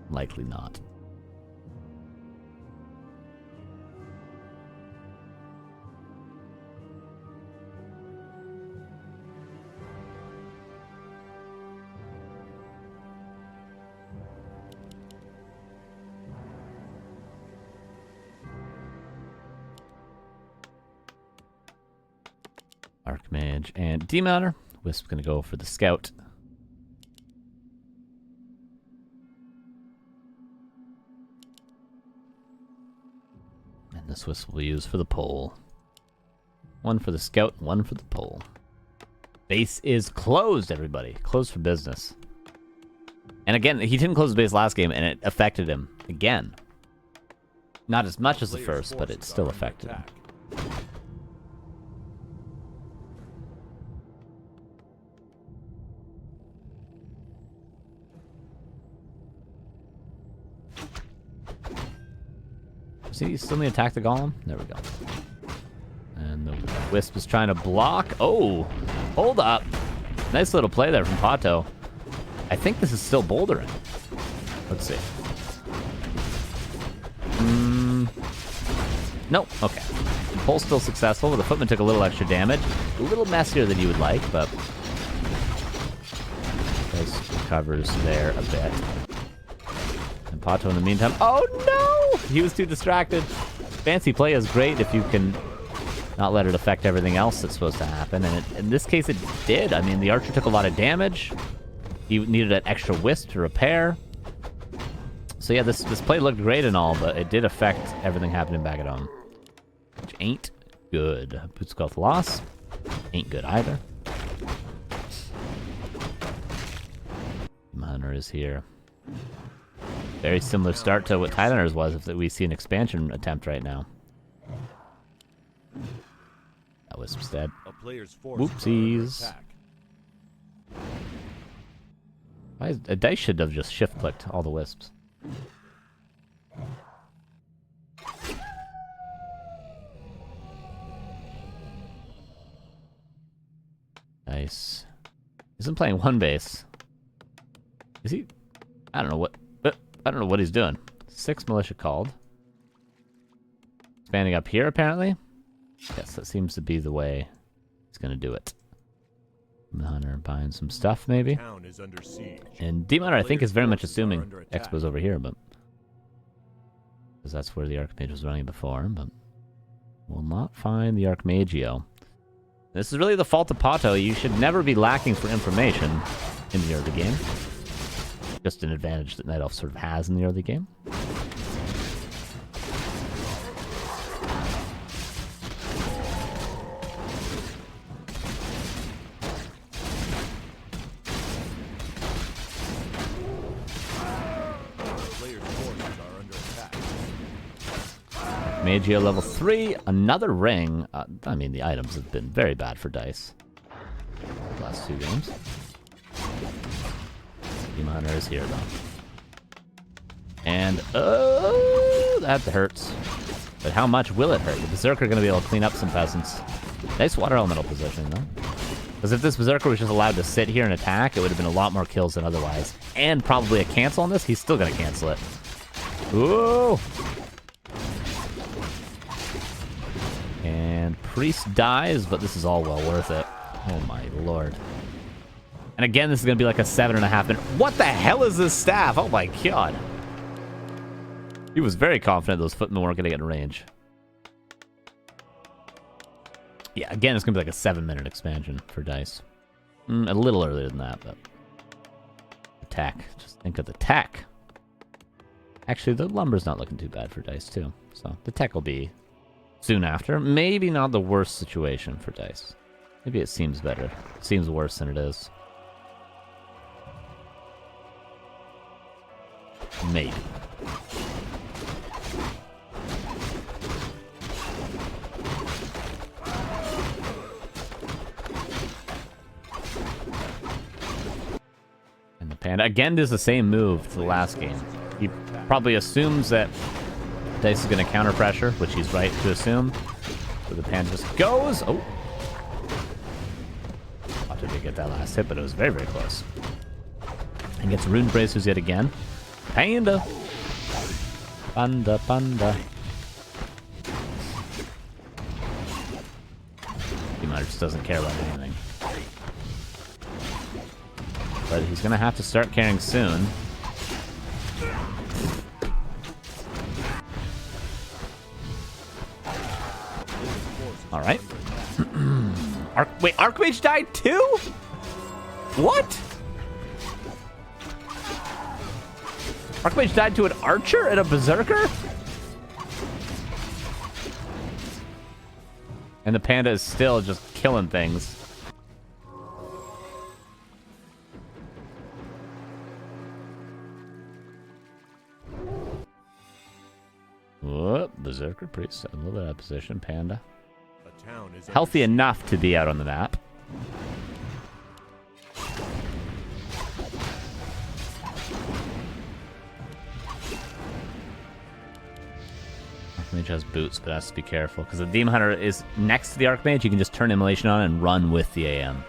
[SPEAKER 1] likely not. Archmage and Demon Hunter. Wisp's going to go for the Scout. And this Wisp will be used for the pole. One for the Scout, one for the pole. Base is closed, everybody. Closed for business. And again, he didn't close the base last game, and it affected him again. Not as much as the first, but it still affected him. See, still need to attack the golem. There we go. And the Wisp is trying to block. Oh, hold up. Nice little play there from PaTo. I think this is still bouldering. Let's see. Nope. Okay. The pull's still successful, but the footman took a little extra damage. A little messier than you would like, but Dise recovers there a bit. And PaTo in the meantime. Oh no! He was too distracted. Fancy play is great if you can not let it affect everything else that's supposed to happen. And in this case, it did. I mean, the archer took a lot of damage. He needed an extra Wisp to repair. So yeah, this play looked great and all, but it did affect everything happening back at home. Which ain't good. Boots Golf loss. Ain't good either. Hunter is here. Very similar start to what Tidelander's was, if we see an expansion attempt right now. That was dead.
[SPEAKER 2] player's forces
[SPEAKER 1] Whoopsies.
[SPEAKER 2] are under attack.
[SPEAKER 1] A Dice should have just shift clicked all the wisps. Dice isn't playing one base. Is he? I don't know what. I don't know what he's doing. 6 militia called. Expanding up here apparently. Yes, that seems to be the way he's gonna do it. Hunter buying some stuff, maybe.
[SPEAKER 2] Town is under siege.
[SPEAKER 1] And Demon Hunter, I think, is very much
[SPEAKER 2] Players'
[SPEAKER 1] assuming
[SPEAKER 2] forces are under attack.
[SPEAKER 1] Expo's over here, but because that's where the Archmage was running before, but will not find the Archmagio. This is really the fault of PaTo. You should never be lacking for information in the early game. Just an advantage that Night Elf sort of has in the early game. Magio level 3, another ring. I mean, the items have been very bad for Dice. The last 2 games. Demon Hunter is here, though. And, oh, that hurts. But how much will it hurt? The Berserker going to be able to clean up some peasants. Nice water elemental positioning, though. Because if this Berserker was just allowed to sit here and attack, it would have been a lot more kills than otherwise. And probably a cancel on this. He's still going to cancel it. Ooh! And Priest dies, but this is all well worth it. Oh my lord. And again, this is going to be like a 7.5 minute. What the hell is this staff? Oh my god. He was very confident those footmen weren't going to get in range. Yeah, again, it's going to be like a 7-minute expansion for Dice. A little earlier than that, but... Attack. Just think of the tech. Actually, the lumber's not looking too bad for Dice, too. So, the tech will be soon after. Maybe not the worst situation for Dice. Maybe it seems better. It seems worse than it is. Maybe. And the Panda again does the same move to the last game. He probably assumes that Dice is going to counter pressure, which he's right to assume. So the Panda just goes. Oh. Thought did get that last hit, but it was very, very close. And gets Rune Bracers yet again. Panda. Panda, panda. He just doesn't care about anything. But he's going to have to start caring soon. Alright. Wait, Archmage died too? What? Archmage died to an archer and a berserker? And the Panda is still just killing things. Whoop, berserker, priest, a little bit out of position, Panda. Healthy enough to be out on the map. Archmage has boots, but has to be careful because the Demon Hunter is next to the Archmage. You can just turn Immolation on and run with the AM,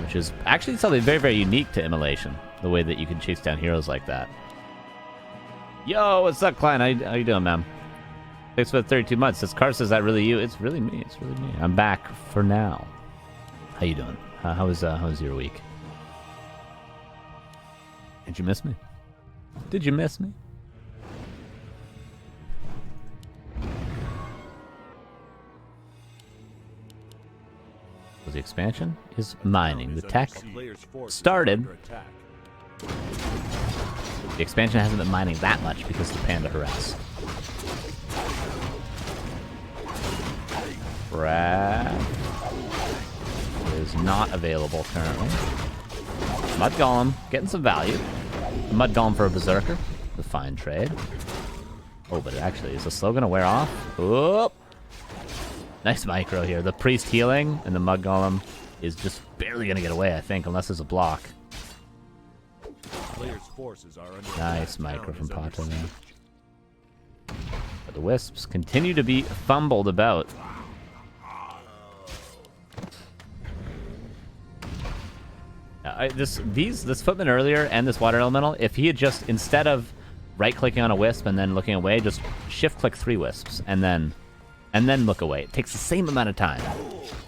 [SPEAKER 1] which is actually something very, very unique to Immolation. The way that you can chase down heroes like that. Yo, what's up, Klein? How you doing, man? Thanks for the 32 months. Says Carson, is that really you? It's really me. It's really me. I'm back for now. How you doing? How was your week? Did you miss me? Did you miss me? So the expansion is mining. The tech started. The expansion hasn't been mining that much because of the Panda harass. Brad is not available currently. Mud Golem getting some value. The Mud Golem for a Berserker. The fine trade. Oh, but it actually, is the slow going to wear off? Oop. Nice micro here. The priest healing and the mud golem is just barely gonna get away, I think, unless there's a block.
[SPEAKER 2] Players' forces are under
[SPEAKER 1] Nice
[SPEAKER 2] attack.
[SPEAKER 1] micro
[SPEAKER 2] Town
[SPEAKER 1] from
[SPEAKER 2] is under
[SPEAKER 1] PaTo
[SPEAKER 2] siege.
[SPEAKER 1] there. But the wisps continue to be fumbled about. This footman earlier and this water elemental, if he had just, instead of right-clicking on a wisp and then looking away, just shift-click 3 wisps and then look away. It takes the same amount of time,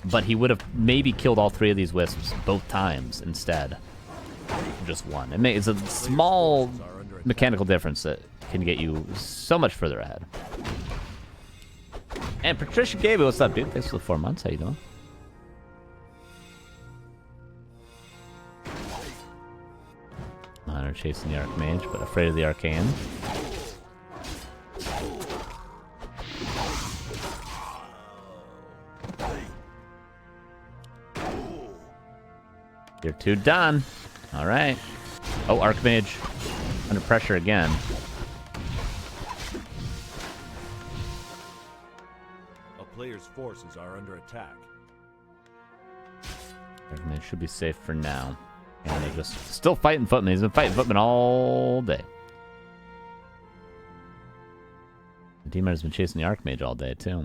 [SPEAKER 1] but he would have maybe killed all 3 of these wisps both times instead of just one. It's a small mechanical difference that can get you so much further ahead. And Patricia Gaby, what's up, dude? Thanks for the 4 months. How you doing? Miner chasing the Archmage, but afraid of the Arcane. Tier 2 done. All right. Oh, Archmage under pressure again.
[SPEAKER 2] A player's forces are under attack.
[SPEAKER 1] Archmage should be safe for now. And they're just still fighting footmen. He's been fighting footmen all day. The Demon's been chasing the Archmage all day, too.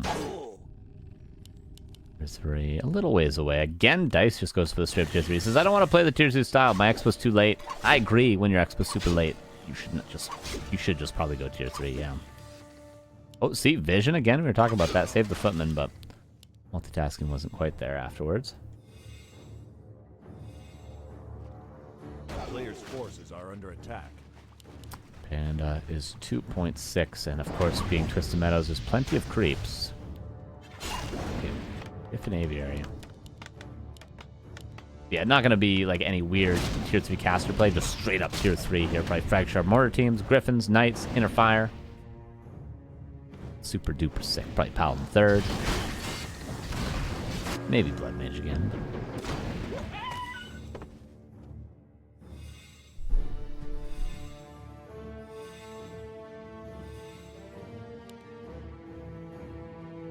[SPEAKER 1] Tier 3, a little ways away. Again, Dise just goes for the straight tier 3. He says, I don't want to play the tier 2 style. My expo's too late. I agree, when your expo's super late, you should just probably go tier 3, yeah. Oh, see, vision again. We were talking about that. Save the footman, but multitasking wasn't quite there afterwards.
[SPEAKER 2] Players' forces are under attack.
[SPEAKER 1] Panda is 2.6, and of course, being Twisted Meadows, there's plenty of creeps. If an aviary. Yeah, not gonna be like any weird tier 3 caster play, just straight up tier 3 here. Probably Frag Sharp Mortar teams, Griffins, Knights, Inner Fire. Super duper sick. Probably Paladin 3rd. Maybe Blood Mage again. But...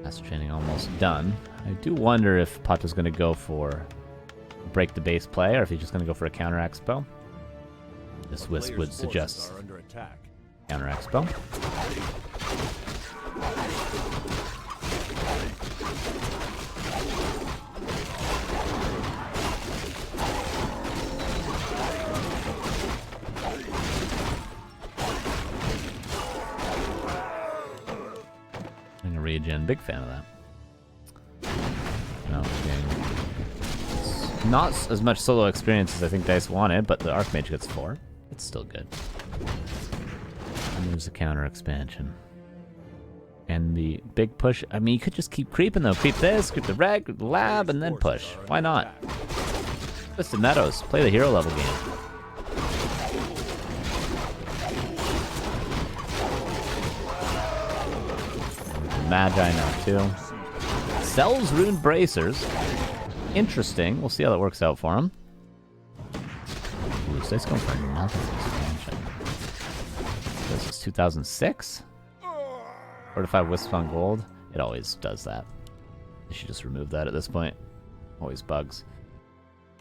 [SPEAKER 1] Master training almost done. I do wonder if PaTo's going to go for break the base play, or if he's just going to go for a counter expo. This wisp would suggest counter expo. Regen, big fan of that. Okay. It's not as much solo experience as I think Dise wanted, but the Archmage gets 4. It's still good. And there's a counter expansion. And the big push, I mean, you could just keep creeping though. Creep this, creep the reg, creep the lab, and then push. Why not? Twisted Meadows, play the hero level game. Magi now too. Sells Rune Bracers. Interesting. We'll see how that works out for him. Ooh, so he's going for another expansion. This is 2006? 45 Wisp on gold. It always does that. I should just remove that at this point. Always bugs.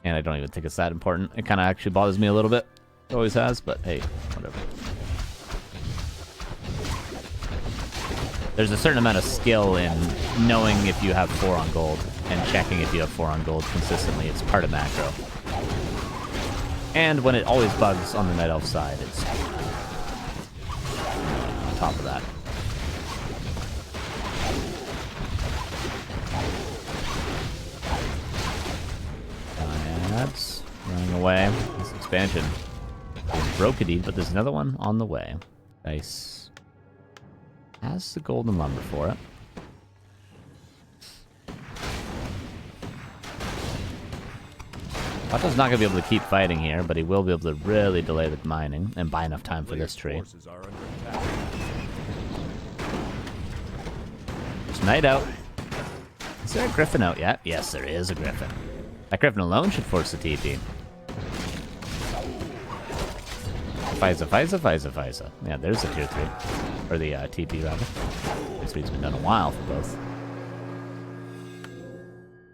[SPEAKER 1] And I don't even think it's that important. It kind of actually bothers me a little bit. It always has, but hey, whatever. There's a certain amount of skill in knowing if you have 4 on gold and checking if you have 4 on gold consistently. It's part of macro. And when it always bugs on the Night Elf side, it's on top of that. That's running away. This expansion is brokety, but there's another one on the way. Nice. Has the golden lumber for it. PaTo's not going to be able to keep fighting here, but he will be able to really delay the mining and buy enough time for this tree. There's Knight out. Is there a Griffin out yet? Yes, there is a Griffin. That Griffin alone should force the TP. Faiza. Yeah, there's the tier 3. Or the TP, rather. Tier 3's been done a while for both.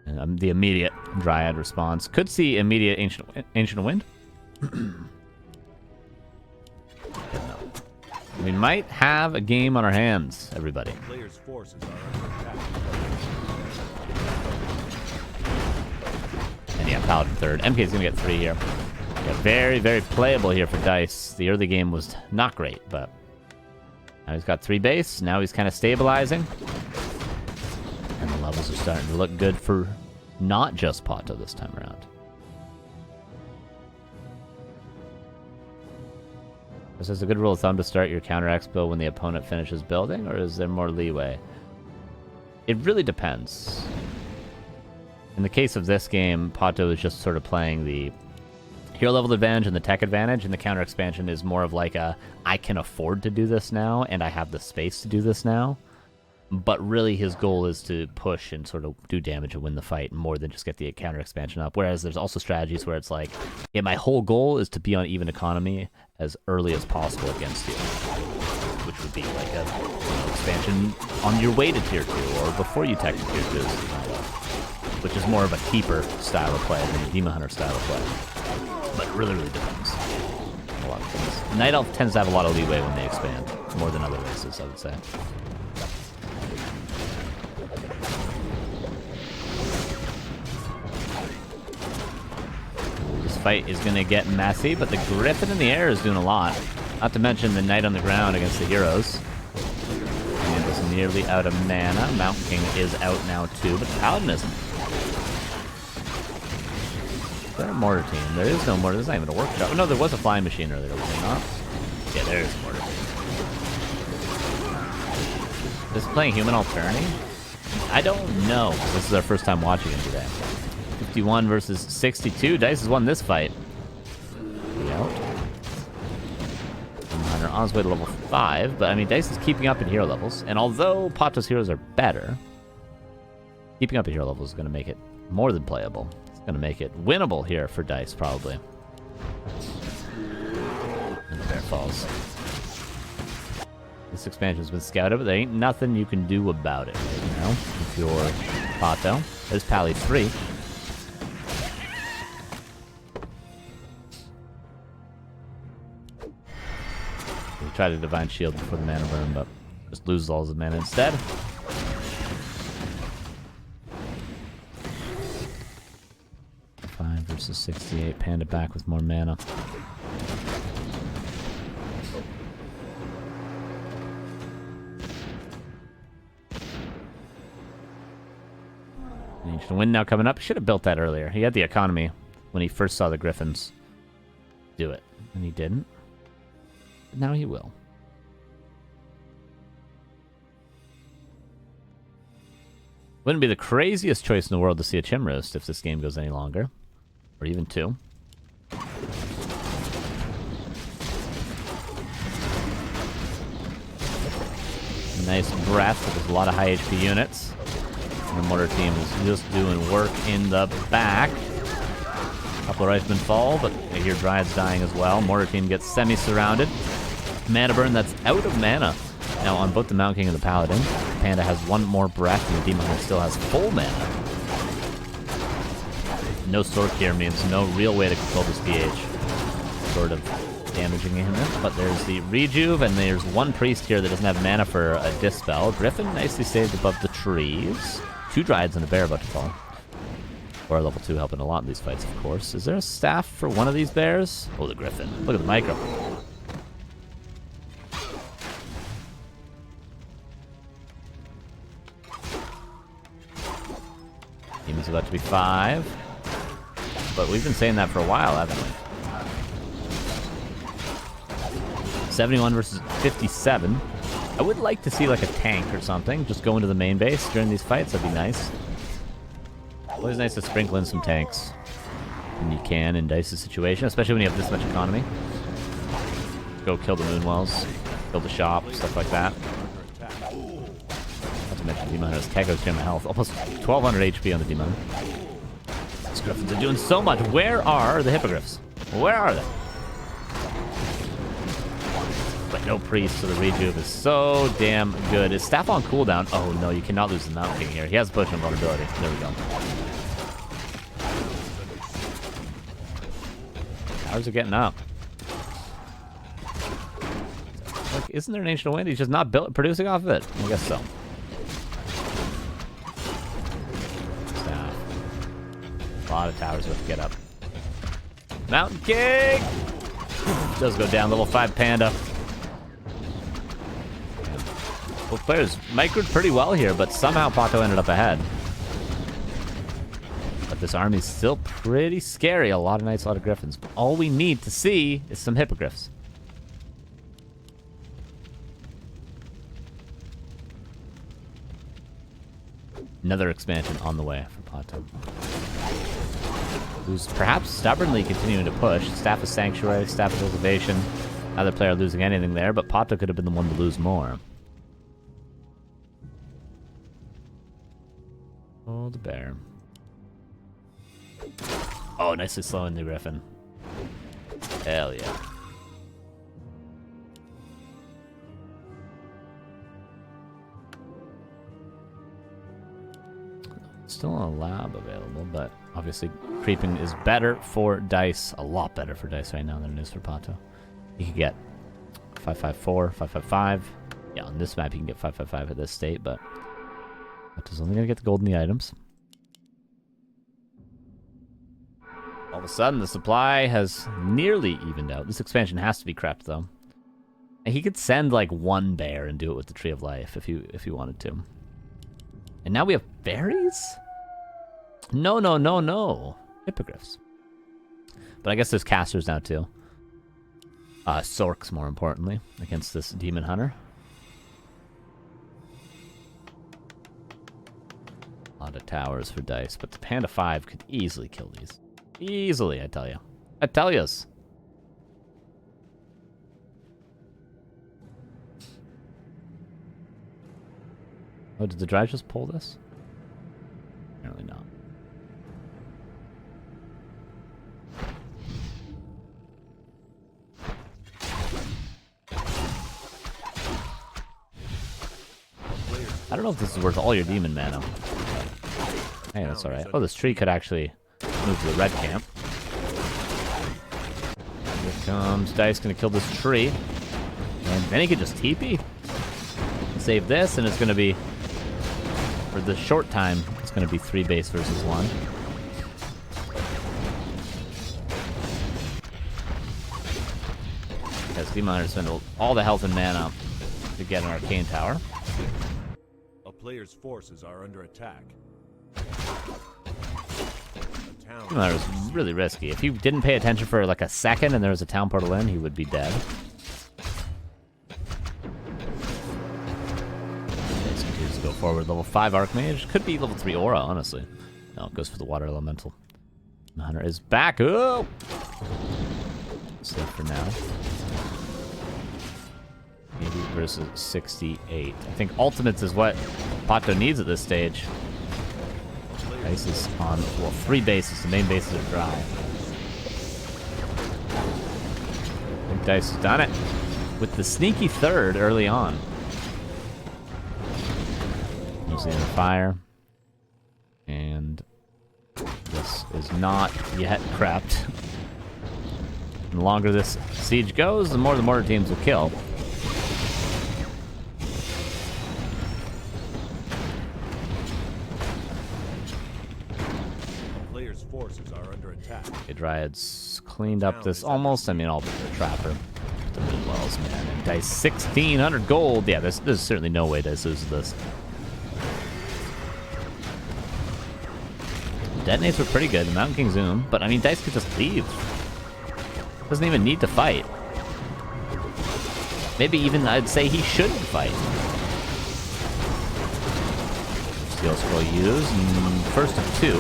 [SPEAKER 1] And the immediate Dryad response. Could see immediate Ancient Wind. No. We might have a game on our hands, everybody.
[SPEAKER 2] Players' forces are under attack.
[SPEAKER 1] And yeah, Paladin third. MK's gonna get 3 here. Yeah, very, very playable here for Dise. The early game was not great, but now he's got 3 base. Now he's kind of stabilizing. And the levels are starting to look good for not just PaTo this time around. Is this a good rule of thumb to start your counteraxe build when the opponent finishes building, or is there more leeway? It really depends. In the case of this game, PaTo is just sort of playing the hero level advantage and the tech advantage, and the counter expansion is more of like a, I can afford to do this now, and I have the space to do this now. But really his goal is to push and sort of do damage and win the fight more than just get the counter expansion up. Whereas there's also strategies where it's like, yeah, my whole goal is to be on even economy as early as possible against you. Which would be like a expansion on your way to tier 2 or before you tech to tier 2. Which is more of a keeper style of play than a Demon Hunter style of play. But it really, really depends. A lot of things. Night Elf tends to have a lot of leeway when they expand. More than other races, I would say. Fight is going to get messy, but the Griffin in the air is doing a lot. Not to mention the Knight on the ground against the heroes. And is nearly out of mana. Mountain King is out now too, but Paladin isn't. Is there a mortar team? There is no mortar. There's not even a workshop. Oh, no, there was a flying machine earlier, was there not? Yeah, there is a mortar team. Is playing human alternating? I don't know. This is our first time watching him today. 51 versus 62. Dise has won this fight. Out. Hunter on his way to level 5, but I mean, Dise is keeping up in hero levels, and although PaTo's heroes are better, keeping up in hero levels is going to make it more than playable. It's going to make it winnable here for Dise, probably. And the bear falls. This expansion's been scouted, but there ain't nothing you can do about it right now if you're PaTo. There's Pally 3. Try to Divine Shield before the mana burn, but just loses all his mana instead. Five versus 68. Panda back with more mana. Ancient Wind now coming up. Should have built that earlier. He had the economy when he first saw the Griffins do it, and he didn't. Now he will. Wouldn't be the craziest choice in the world to see a Chim Roast if this game goes any longer. Or even 2. Nice breath. There's a lot of high HP units. And the mortar team is just doing work in the back. Couple of Riflemen fall, but I hear Dryad's dying as well. Mortar team gets semi-surrounded. Mana burn that's out of mana. Now on both the Mountain King and the Paladin. Panda has 1 more breath and the Demon Hunter still has full mana. No Stork here means no real way to control this DH. Sort of damaging him, but there's the Rejuve and there's 1 Priest here that doesn't have mana for a Dispel. Griffin nicely saved above the trees. 2 Dryads and a Bear about to fall. Or level 2 helping a lot in these fights, of course. Is there a staff for one of these bears? Oh, the Griffin. Look at the micro. Demon's about to be 5. But we've been saying that for a while, haven't we? 71 versus 57. I would like to see like a tank or something. Just go into the main base during these fights. That'd be nice. Always nice to sprinkle in some tanks when you can in Dice's situation, especially when you have this much economy. Go kill the Moonwells, kill the shop, stuff like that. Not to mention Demon Hunter's Keko's Gem of Health. Almost 1200 HP on the Demon. These Griffins are doing so much. Where are the Hippogriffs? Where are they? Wait, no priest, so the rejuve is so damn good. Is staff on cooldown? Oh no, you cannot lose the Mountain King here. He has push and vulnerability. There we go. Towers are getting up. Like, isn't there an Ancient Wind? He's just not producing off of it. I guess so. Staff. A lot of towers we have to get up. Mountain King! Does go down. Level 5 Panda. Both players microed pretty well here, but somehow PaTo ended up ahead. But this army's still pretty scary. A lot of Knights, a lot of Griffins. But all we need to see is some Hippogriffs. Another expansion on the way for PaTo. Who's perhaps stubbornly continuing to push. Staff of Sanctuary, Staff of Elevation. Neither player losing anything there, but PaTo could have been the one to lose more. Oh, the bear. Oh, nicely slowing the Griffin. Hell yeah. Still a lab available, but obviously creeping is better for Dise. A lot better for Dise right now than it is for PaTo. You can get 554, 555. Yeah, on this map you can get 555 at this state, but PaTo's only going to get the gold in the items. All of a sudden, the supply has nearly evened out. This expansion has to be crept, though. And he could send, like, one bear and do it with the Tree of Life if he wanted to. And now we have berries? No, no, no, no. Hippogriffs. But I guess there's casters now, too. Sorks, more importantly, against this Demon Hunter. A lot of towers for Dise, but the Panda 5 could easily kill these. Easily, I tell you. I tell yous. Oh, did the drive just pull this? Apparently not. I don't know if this is worth all your demon mana. Hey, that's alright. Oh, this tree could actually move to the red camp. Here comes Dise, gonna kill this tree. And then he could just TP. Save this, and it's gonna be, for the short time, it's gonna be 3 base versus 1. Because Demon Hunter spent all the health and mana to get an Arcane Tower.
[SPEAKER 2] A player's forces are under attack.
[SPEAKER 1] That was really risky. If he didn't pay attention for like a second and there was a town portal in, he would be dead. This continues to go forward. Level 5 Archmage. Could be level 3 Aura, honestly. No, it goes for the Water Elemental. The Hunter is back. Oh! Safe for now. 80 versus 68. I think ultimates is what PaTo needs at this stage. Dise is on, well, 3 bases. The main bases are dry. I think Dise has done it with the sneaky third early on. Using the fire. And this is not yet crept. And the longer this siege goes, the more the mortar teams will kill.
[SPEAKER 2] Forces are under attack.
[SPEAKER 1] Okay, Dryads cleaned up this almost. I mean, all but the Trapper. The Moonwells, man. And Dise 1,600 gold. Yeah, there's certainly no way Dise loses this. Detonates were pretty good. The Mountain King Zoom. But, I mean, Dise could just leave. Doesn't even need to fight. Maybe even I'd say he shouldn't fight. Steel Scroll used. First of 2.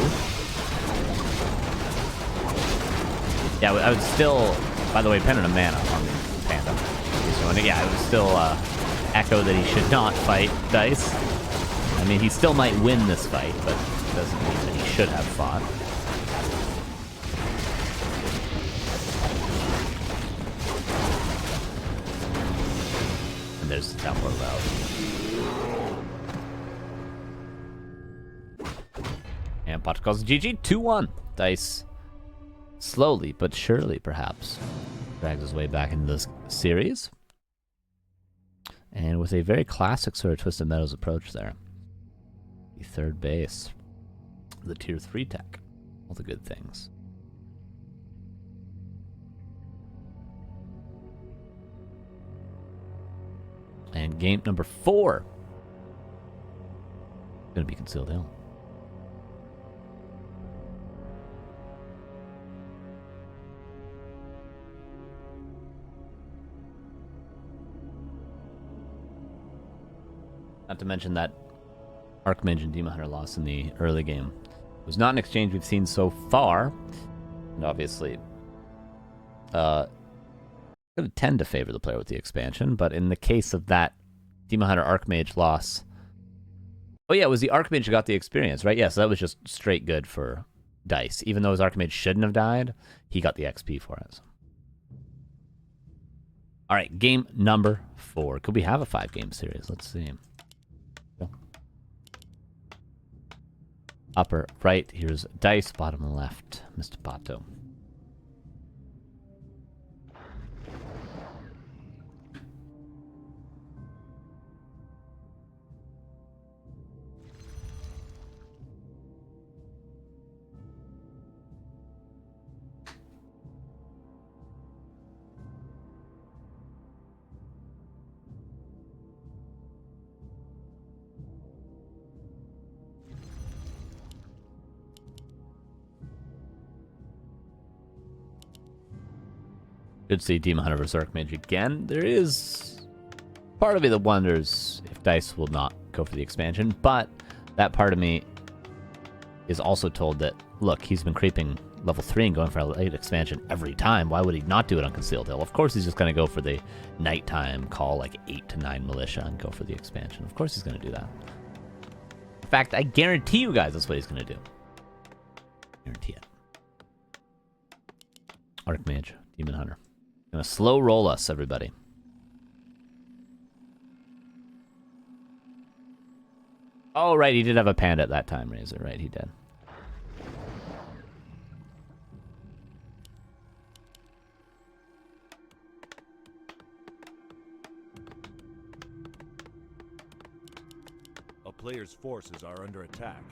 [SPEAKER 1] Yeah, I would still, by the way, depending on mana on the Panda. Yeah, I would still echo that he should not fight Dise. I mean, he still might win this fight, but it doesn't mean that he should have fought. there's the teleport route. And PaTo calls GG 2-1. Dice slowly but surely, perhaps, drags his way back into this series. And with a very classic sort of Twisted Meadows approach there. The third base. The tier 3 tech. All the good things. And game number 4. Gonna be Concealed Hill. Not to mention that Archmage and Demon Hunter loss in the early game. It was not an exchange we've seen so far. And obviously, going to tend to favor the player with the expansion, but in the case of that Demon Hunter Archmage loss... Oh yeah, it was the Archmage who got the experience, right? Yeah, so that was just straight good for Dise. Even though his Archmage shouldn't have died, he got the XP for it. Alright, game number 4. Could we have a 5-game series? Let's see. Upper right, here's Dise. Bottom left, Mr. PaTo. Good to see Demon Hunter vs. Archmage again. There is part of me that wonders if Dise will not go for the expansion, but that part of me is also told that, look, he's been creeping level 3 and going for a late expansion every time. Why would he not do it on Concealed Hill? Of course he's just going to go for the nighttime call, like 8 to 9 militia, and go for the expansion. Of course he's going to do that. In fact, I guarantee you guys that's what he's going to do. Guarantee it. Archmage, Demon Hunter. Gonna slow roll us, everybody. Oh, right, he did have a panda at that time, Razor. Right, he did.
[SPEAKER 2] A player's forces are under attack.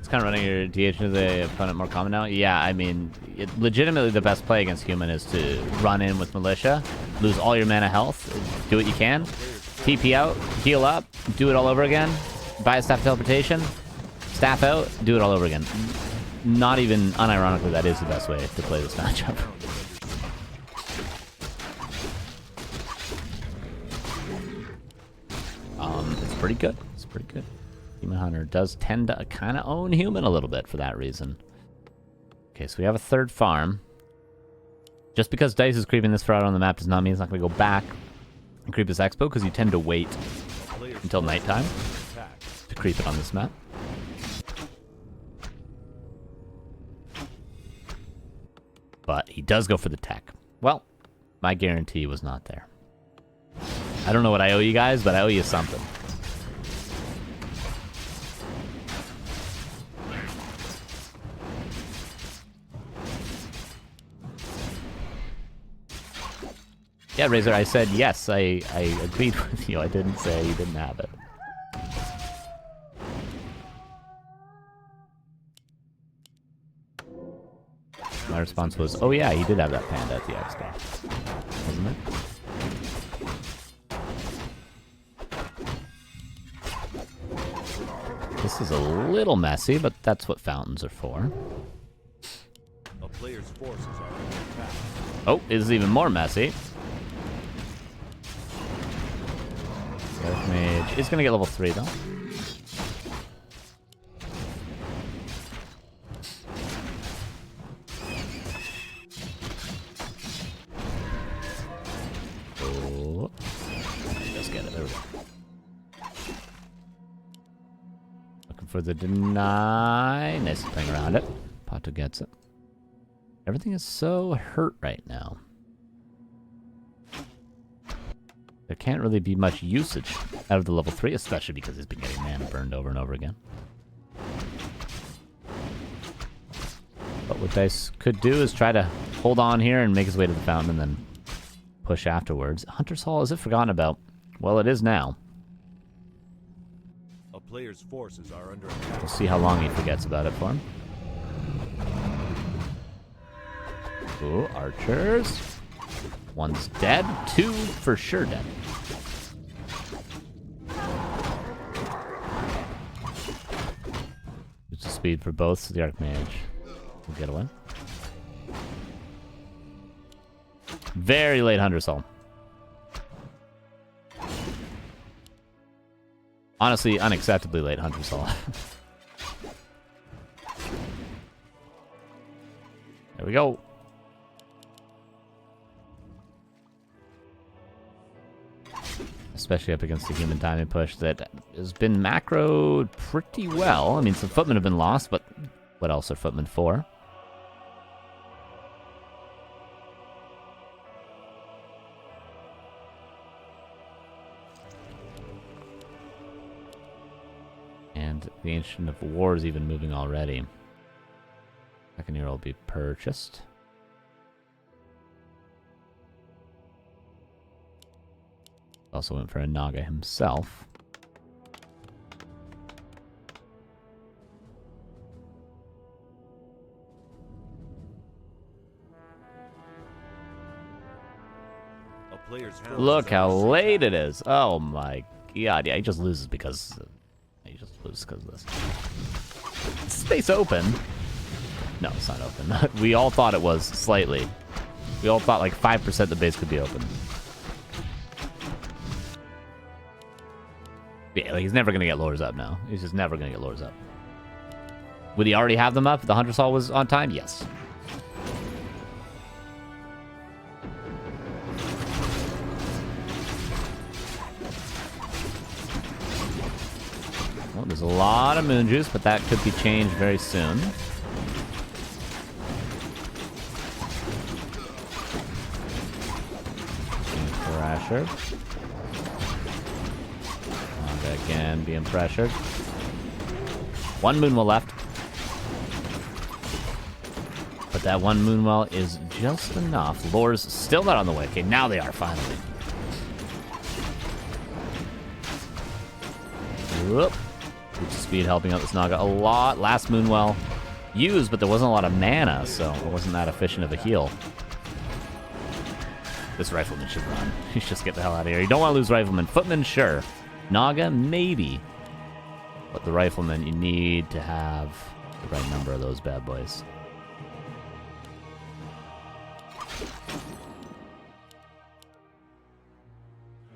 [SPEAKER 1] Kind of running your DH into the opponent more common now? Yeah, I mean, legitimately the best play against human is to run in with militia, lose all your mana health, do what you can, TP out, heal up, do it all over again, buy a staff teleportation, staff out, do it all over again. Not even unironically, that is the best way to play this matchup. It's pretty good. It's pretty good. Demon Hunter does tend to kind of own human a little bit for that reason. Okay, so we have a third farm. Just because Dise is creeping this far out on the map does not mean he's not going to go back and creep his expo, because you tend to wait until nighttime to creep it on this map. But he does go for the tech. Well, my guarantee was not there. I don't know what I owe you guys, but I owe you something. Yeah, Razor, I said yes, I agreed with you. I didn't say you didn't have it. My response was, oh yeah, he did have that panda at the expo. Wasn't it? This is a little messy, but that's what fountains are for.
[SPEAKER 2] A player's forces are under attack.
[SPEAKER 1] Oh, this is even more messy. Archmage is going to get level 3, though. There we go. Looking for the deny. Nice playing around it. PaTo gets it. Everything is so hurt right now. There can't really be much usage out of the level 3, especially because he's been getting mana burned over and over again. But what Dise could do is try to hold on here and make his way to the fountain and then push afterwards. Hunter's Hall, is it forgotten about? Well, it is now.
[SPEAKER 2] A player's forces are under attack.
[SPEAKER 1] We'll see how long he forgets about it for him. Ooh, archers. One's dead. 2 for sure dead. It's the speed for both, so the Archmage will get away. Very late Hunter's Hall. Honestly, unacceptably late Hunter's Hall. There we go. Especially up against the human diamond push that has been macroed pretty well. I mean, some footmen have been lost, but what else are footmen for? And the Ancient of War is even moving already. Second year will be purchased. Also went for a Naga himself.
[SPEAKER 2] A player's
[SPEAKER 1] Look how late it is. Oh my god. Yeah, he just loses because... he just loses because of this. Is space open? No, it's not open. We all thought it was, slightly. We all thought like 5% the base could be open. Yeah, like he's never going to get lures up now. He's just never going to get lures up. Would he already have them up if the Hunter's Hall was on time? Yes. Well, there's a lot of moon juice, but that could be changed very soon. Pressure. Again, being pressured. 1 Moonwell left. But that 1 Moonwell is just enough. Lures still not on the way. Okay, now they are, finally. Whoop. Speed helping out this Naga a lot. Last Moonwell used, but there wasn't a lot of mana, so it wasn't that efficient of a heal. This Rifleman should run. You should just get the hell out of here. You don't want to lose Rifleman. Footman, sure. Naga, maybe. But the Rifleman, you need to have the right number of those bad boys.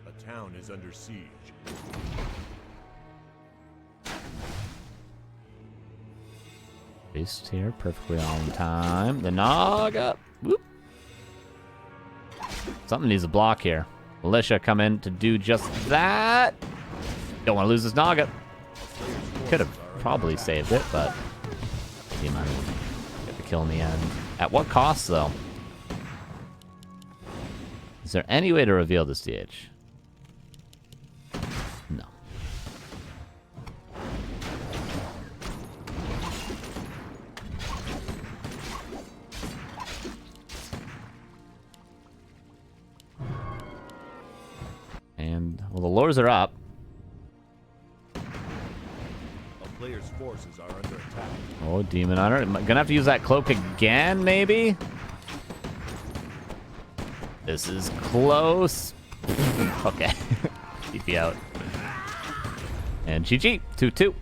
[SPEAKER 2] A town is under siege.
[SPEAKER 1] Beast here, perfectly on time. The Naga. Whoop. Something needs a block here. Militia come in to do just that. Don't want to lose this Naga. Could have probably saved it, but Demon get the kill in the end. At what cost, though? Is there any way to reveal this DH? No. And, well, the lures are up.
[SPEAKER 2] Player's forces are under attack.
[SPEAKER 1] Oh, Demon Hunter. Am I gonna have to use that cloak again, maybe? This is close. Okay. TP out. And GG. 2-2.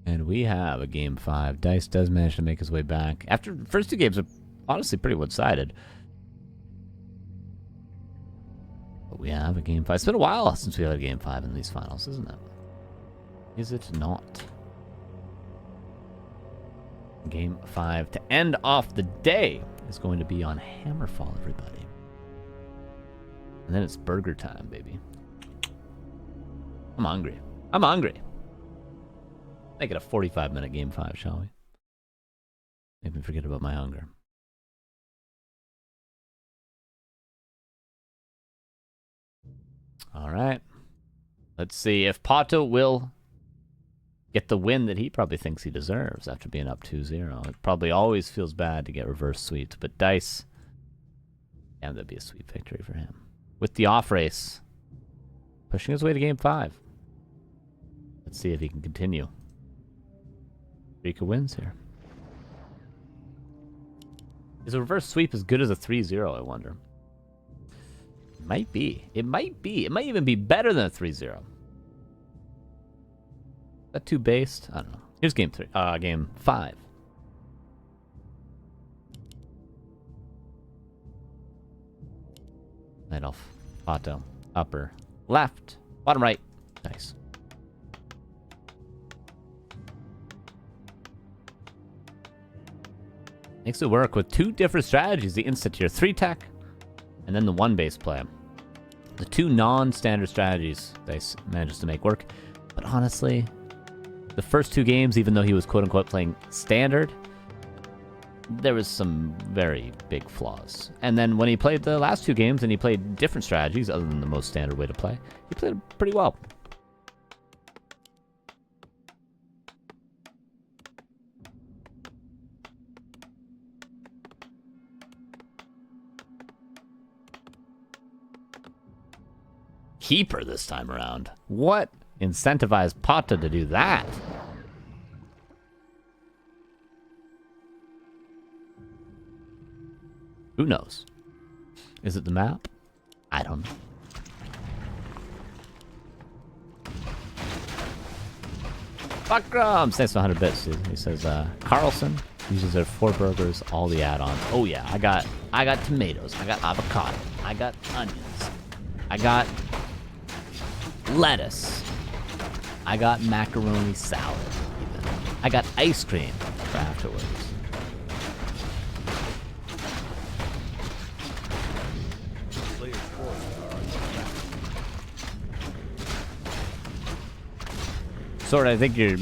[SPEAKER 1] And we have a game 5. Dise does manage to make his way back. After the first 2 games are honestly pretty one-sided. But we have a game 5. It's been a while since we had a game 5 in these finals, isn't it? Is it not? Game 5 to end off the day is going to be on Hammerfall, everybody. And then it's burger time, baby. I'm hungry. I'm hungry. Make it a 45-minute Game 5, shall we? Make me forget about my hunger. All right. Let's see if PaTo will get the win that he probably thinks he deserves after being up 2-0. It probably always feels bad to get reverse sweeps, but Dise, yeah, that'd be a sweet victory for him. With the off race, pushing his way to Game 5. Let's see if he can continue. Rika wins here. Is a reverse sweep as good as a 3-0, I wonder? It might be. It might be. It might even be better than a 3-0. Is that too based? I don't know. Here's game 5. Night off. PaTo. Upper. Left. Bottom right. Nice. Makes it work with two different strategies. The insta-tier 3 tech, and then the 1-base play. The two non-standard strategies they manages to make work. But honestly, the first two games, even though he was quote-unquote playing standard, there was some very big flaws. And then when he played the last two games and he played different strategies other than the most standard way to play, he played pretty well. Keeper this time around. What incentivized PaTo to do that? Who knows? Is it the map? I don't know. Buckrum! Thanks for 100 bits, dude. He says, Carson uses their 4 burgers, all the add-ons. Oh yeah, I got tomatoes, I got avocado, I got onions, I got lettuce, I got macaroni salad, even. I got ice cream for afterwards. Sword, I think you're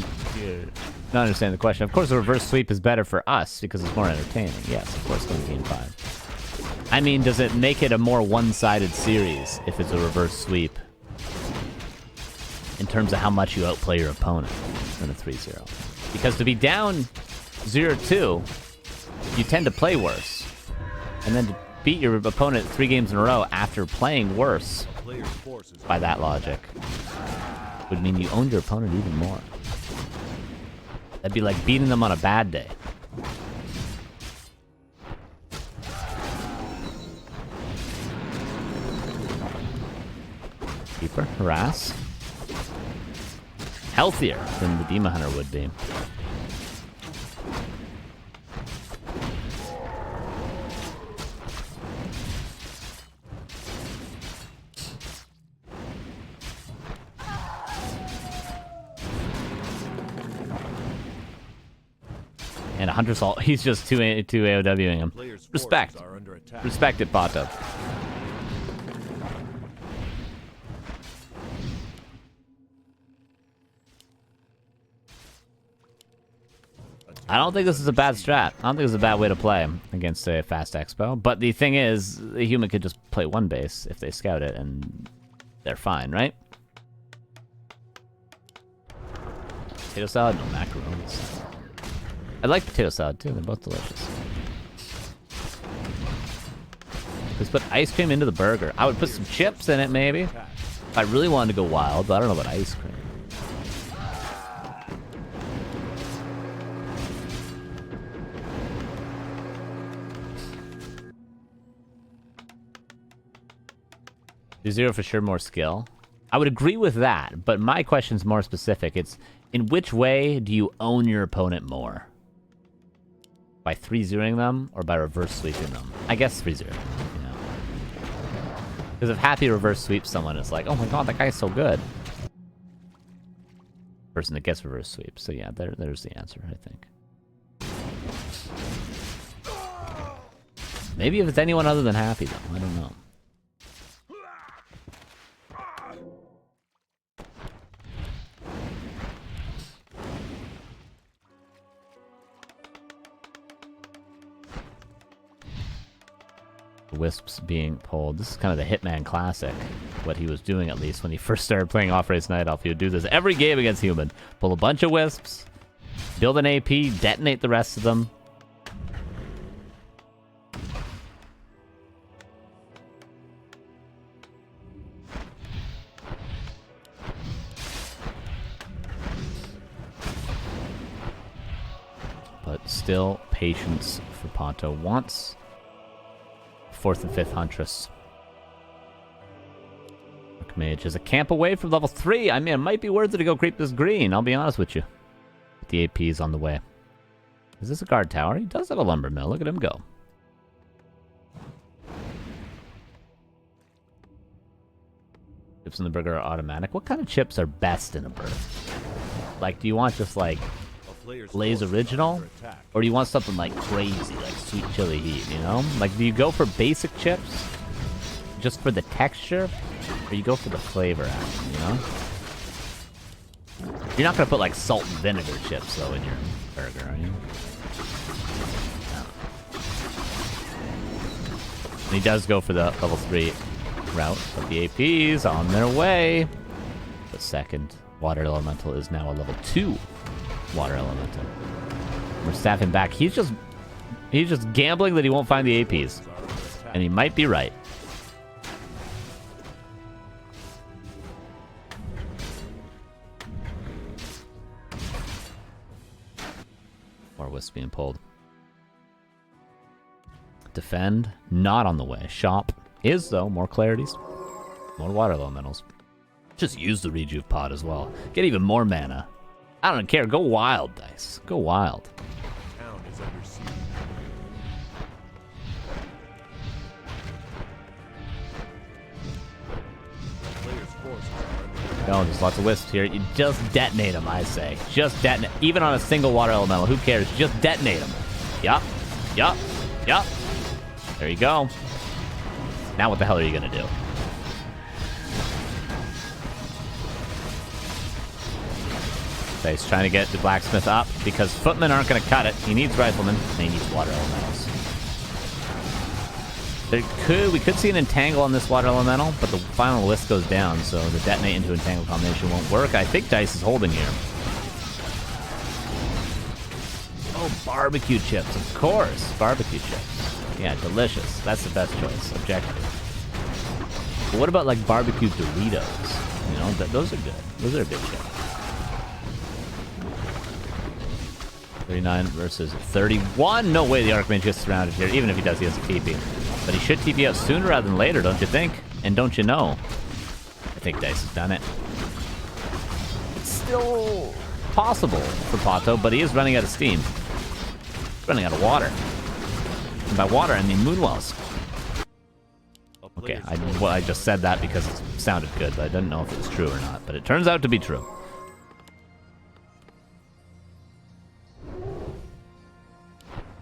[SPEAKER 1] not understanding the question. Of course, the reverse sweep is better for us because it's more entertaining. Yes, of course, going to Game 5. I mean, does it make it a more one-sided series if it's a reverse sweep? In terms of how much you outplay your opponent than a 3-0. Because to be down 0-2, you tend to play worse. And then to beat your opponent 3 games in a row after playing worse, by that logic, would mean you owned your opponent even more. That'd be like beating them on a bad day. Keeper, harass. Healthier than the Demon Hunter would be. And a Hunter's Ult. He's just 2 AOWing him. Respect. Respect it, PaTo. I don't think this is a bad strat. I don't think it's a bad way to play against a fast expo. But the thing is, the human could just play 1 base if they scout it, and they're fine, right? Potato salad, no macaroni salad. I like potato salad too. They're both delicious. Let's put ice cream into the burger. I would put some chips in it, maybe. If I really wanted to go wild, but I don't know about ice cream. Zero for sure, more skill. I would agree with that, but my question's more specific. It's, in which way do you own your opponent more? By 3-0ing them, or by reverse sweeping them? I guess 3-0. You know? Because if Happy reverse sweeps someone, it's like, oh my god, that guy's so good. Person that gets reverse sweeps. So yeah, there's the answer, I think. Maybe if it's anyone other than Happy, though. I don't know. Wisps being pulled. This is kind of the Hitman classic. What he was doing, at least, when he first started playing Off-Race Night Elf. He would do this every game against Human. Pull a bunch of Wisps, build an AP, detonate the rest of them. But still, patience for PaTo. Wants 4th and 5th Huntress. Archmage is a camp away from level 3. I mean, it might be worth it to go creep this green, I'll be honest with you. The AP is on the way. Is this a guard tower? He does have a lumber mill. Look at him go. Chips in the burger are automatic. What kind of chips are best in a burger? Like, do you want just like Lay's original, or do you want something like crazy, like sweet chili heat, you know? Like, do you go for basic chips just for the texture, or you go for the flavor action, you know? You're not gonna put like salt and vinegar chips though in your burger, are you? No. And he does go for the level 3 route, but the AP's on their way. The second water elemental is now a level 2 water elemental. We're staffing back. He's just gambling that he won't find the APs. And he might be right. More wisps being pulled. Defend, not on the way. Shop is, though. More clarities. More water elementals. Just use the rejuve pod as well. Get even more mana. I don't care. Go wild, Dice. Go wild.
[SPEAKER 2] Town is under siege. Players' forces are under
[SPEAKER 1] No, there's lots of wisps here. You just detonate them, I say. Just detonate. Even on a single water elemental. Who cares? Just detonate them. Yup. Yup. Yup. There you go. Now what the hell are you going to do? So he's trying to get the blacksmith up because footmen aren't going to cut it. He needs riflemen and he needs water elementals. We could see an entangle on this water elemental, but the final list goes down, so the detonate into entangle combination won't work. I think Dice is holding here. Oh, barbecue chips, of course. Barbecue chips. Yeah, delicious. That's the best choice, objectively. But what about like barbecue Doritos? You know, those are good. Those are a good chips. 39 versus 31. No way the Archmage gets surrounded here. Even if he does, he has a TP. But he should TP out sooner rather than later, don't you think? And don't you know? I think Dice has done it. It's still possible for PaTo, but he is running out of steam. Running out of water. And by water, I mean Moonwells. Okay, I just said that because it sounded good, but I didn't know if it was true or not. But it turns out to be true.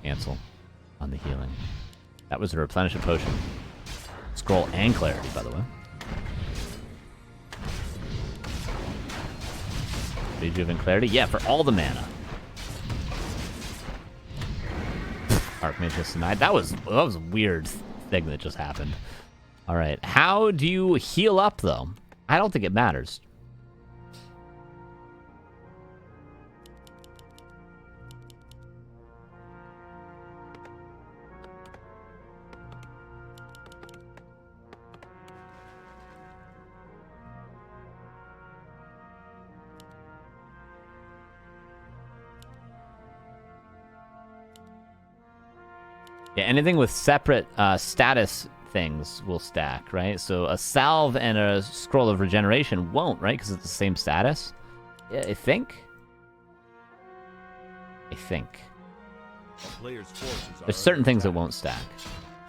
[SPEAKER 1] Cancel on the healing. That was a replenishment potion. Scroll and clarity, by the way. Rejuve and clarity? Yeah, for all the mana. Archmage just denied. That was a weird thing that just happened. Alright, how do you heal up, though? I don't think it matters. Yeah, anything with separate status things will stack, right? So a salve and a scroll of regeneration won't, right? Because it's the same status. Yeah, I think. There's certain things that won't stack.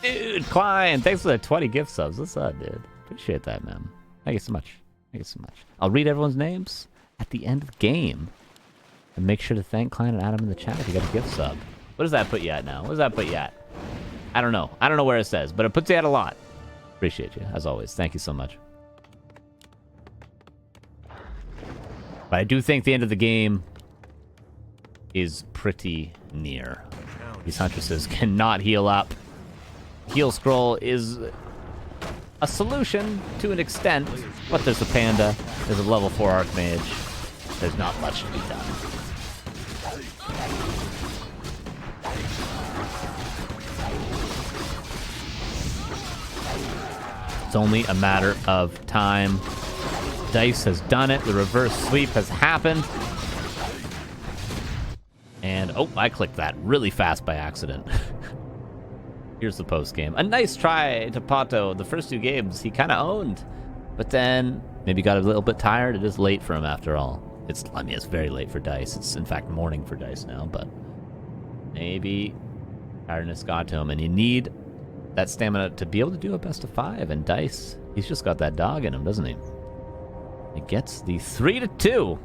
[SPEAKER 1] Dude, Klein, thanks for the 20 gift subs. What's up, dude? Appreciate that, man. Thank you so much. Thank you so much. I'll read everyone's names at the end of the game. And make sure to thank Klein and Adam in the chat if you got a gift sub. What does that put you at now? What does that put you at? I don't know. I don't know where it says, but it puts you at a lot. Appreciate you, as always. Thank you so much. But I do think the end of the game is pretty near. These Huntresses cannot heal up. Heal scroll is a solution to an extent, but there's a Panda, there's a level 4 Archmage. There's not much to be done. It's only a matter of time. Dise has done it. The reverse sweep has happened. And, oh, I clicked that really fast by accident. Here's the post game. A nice try to PaTo. The first 2 games he kind of owned, but then maybe got a little bit tired. It is late for him after all. I mean, it's very late for Dise. It's in fact morning for Dise now, but maybe tiredness got to him, and you need that stamina to be able to do a best of 5. And Dise, he's just got that dog in him, doesn't he? He gets the 3-2.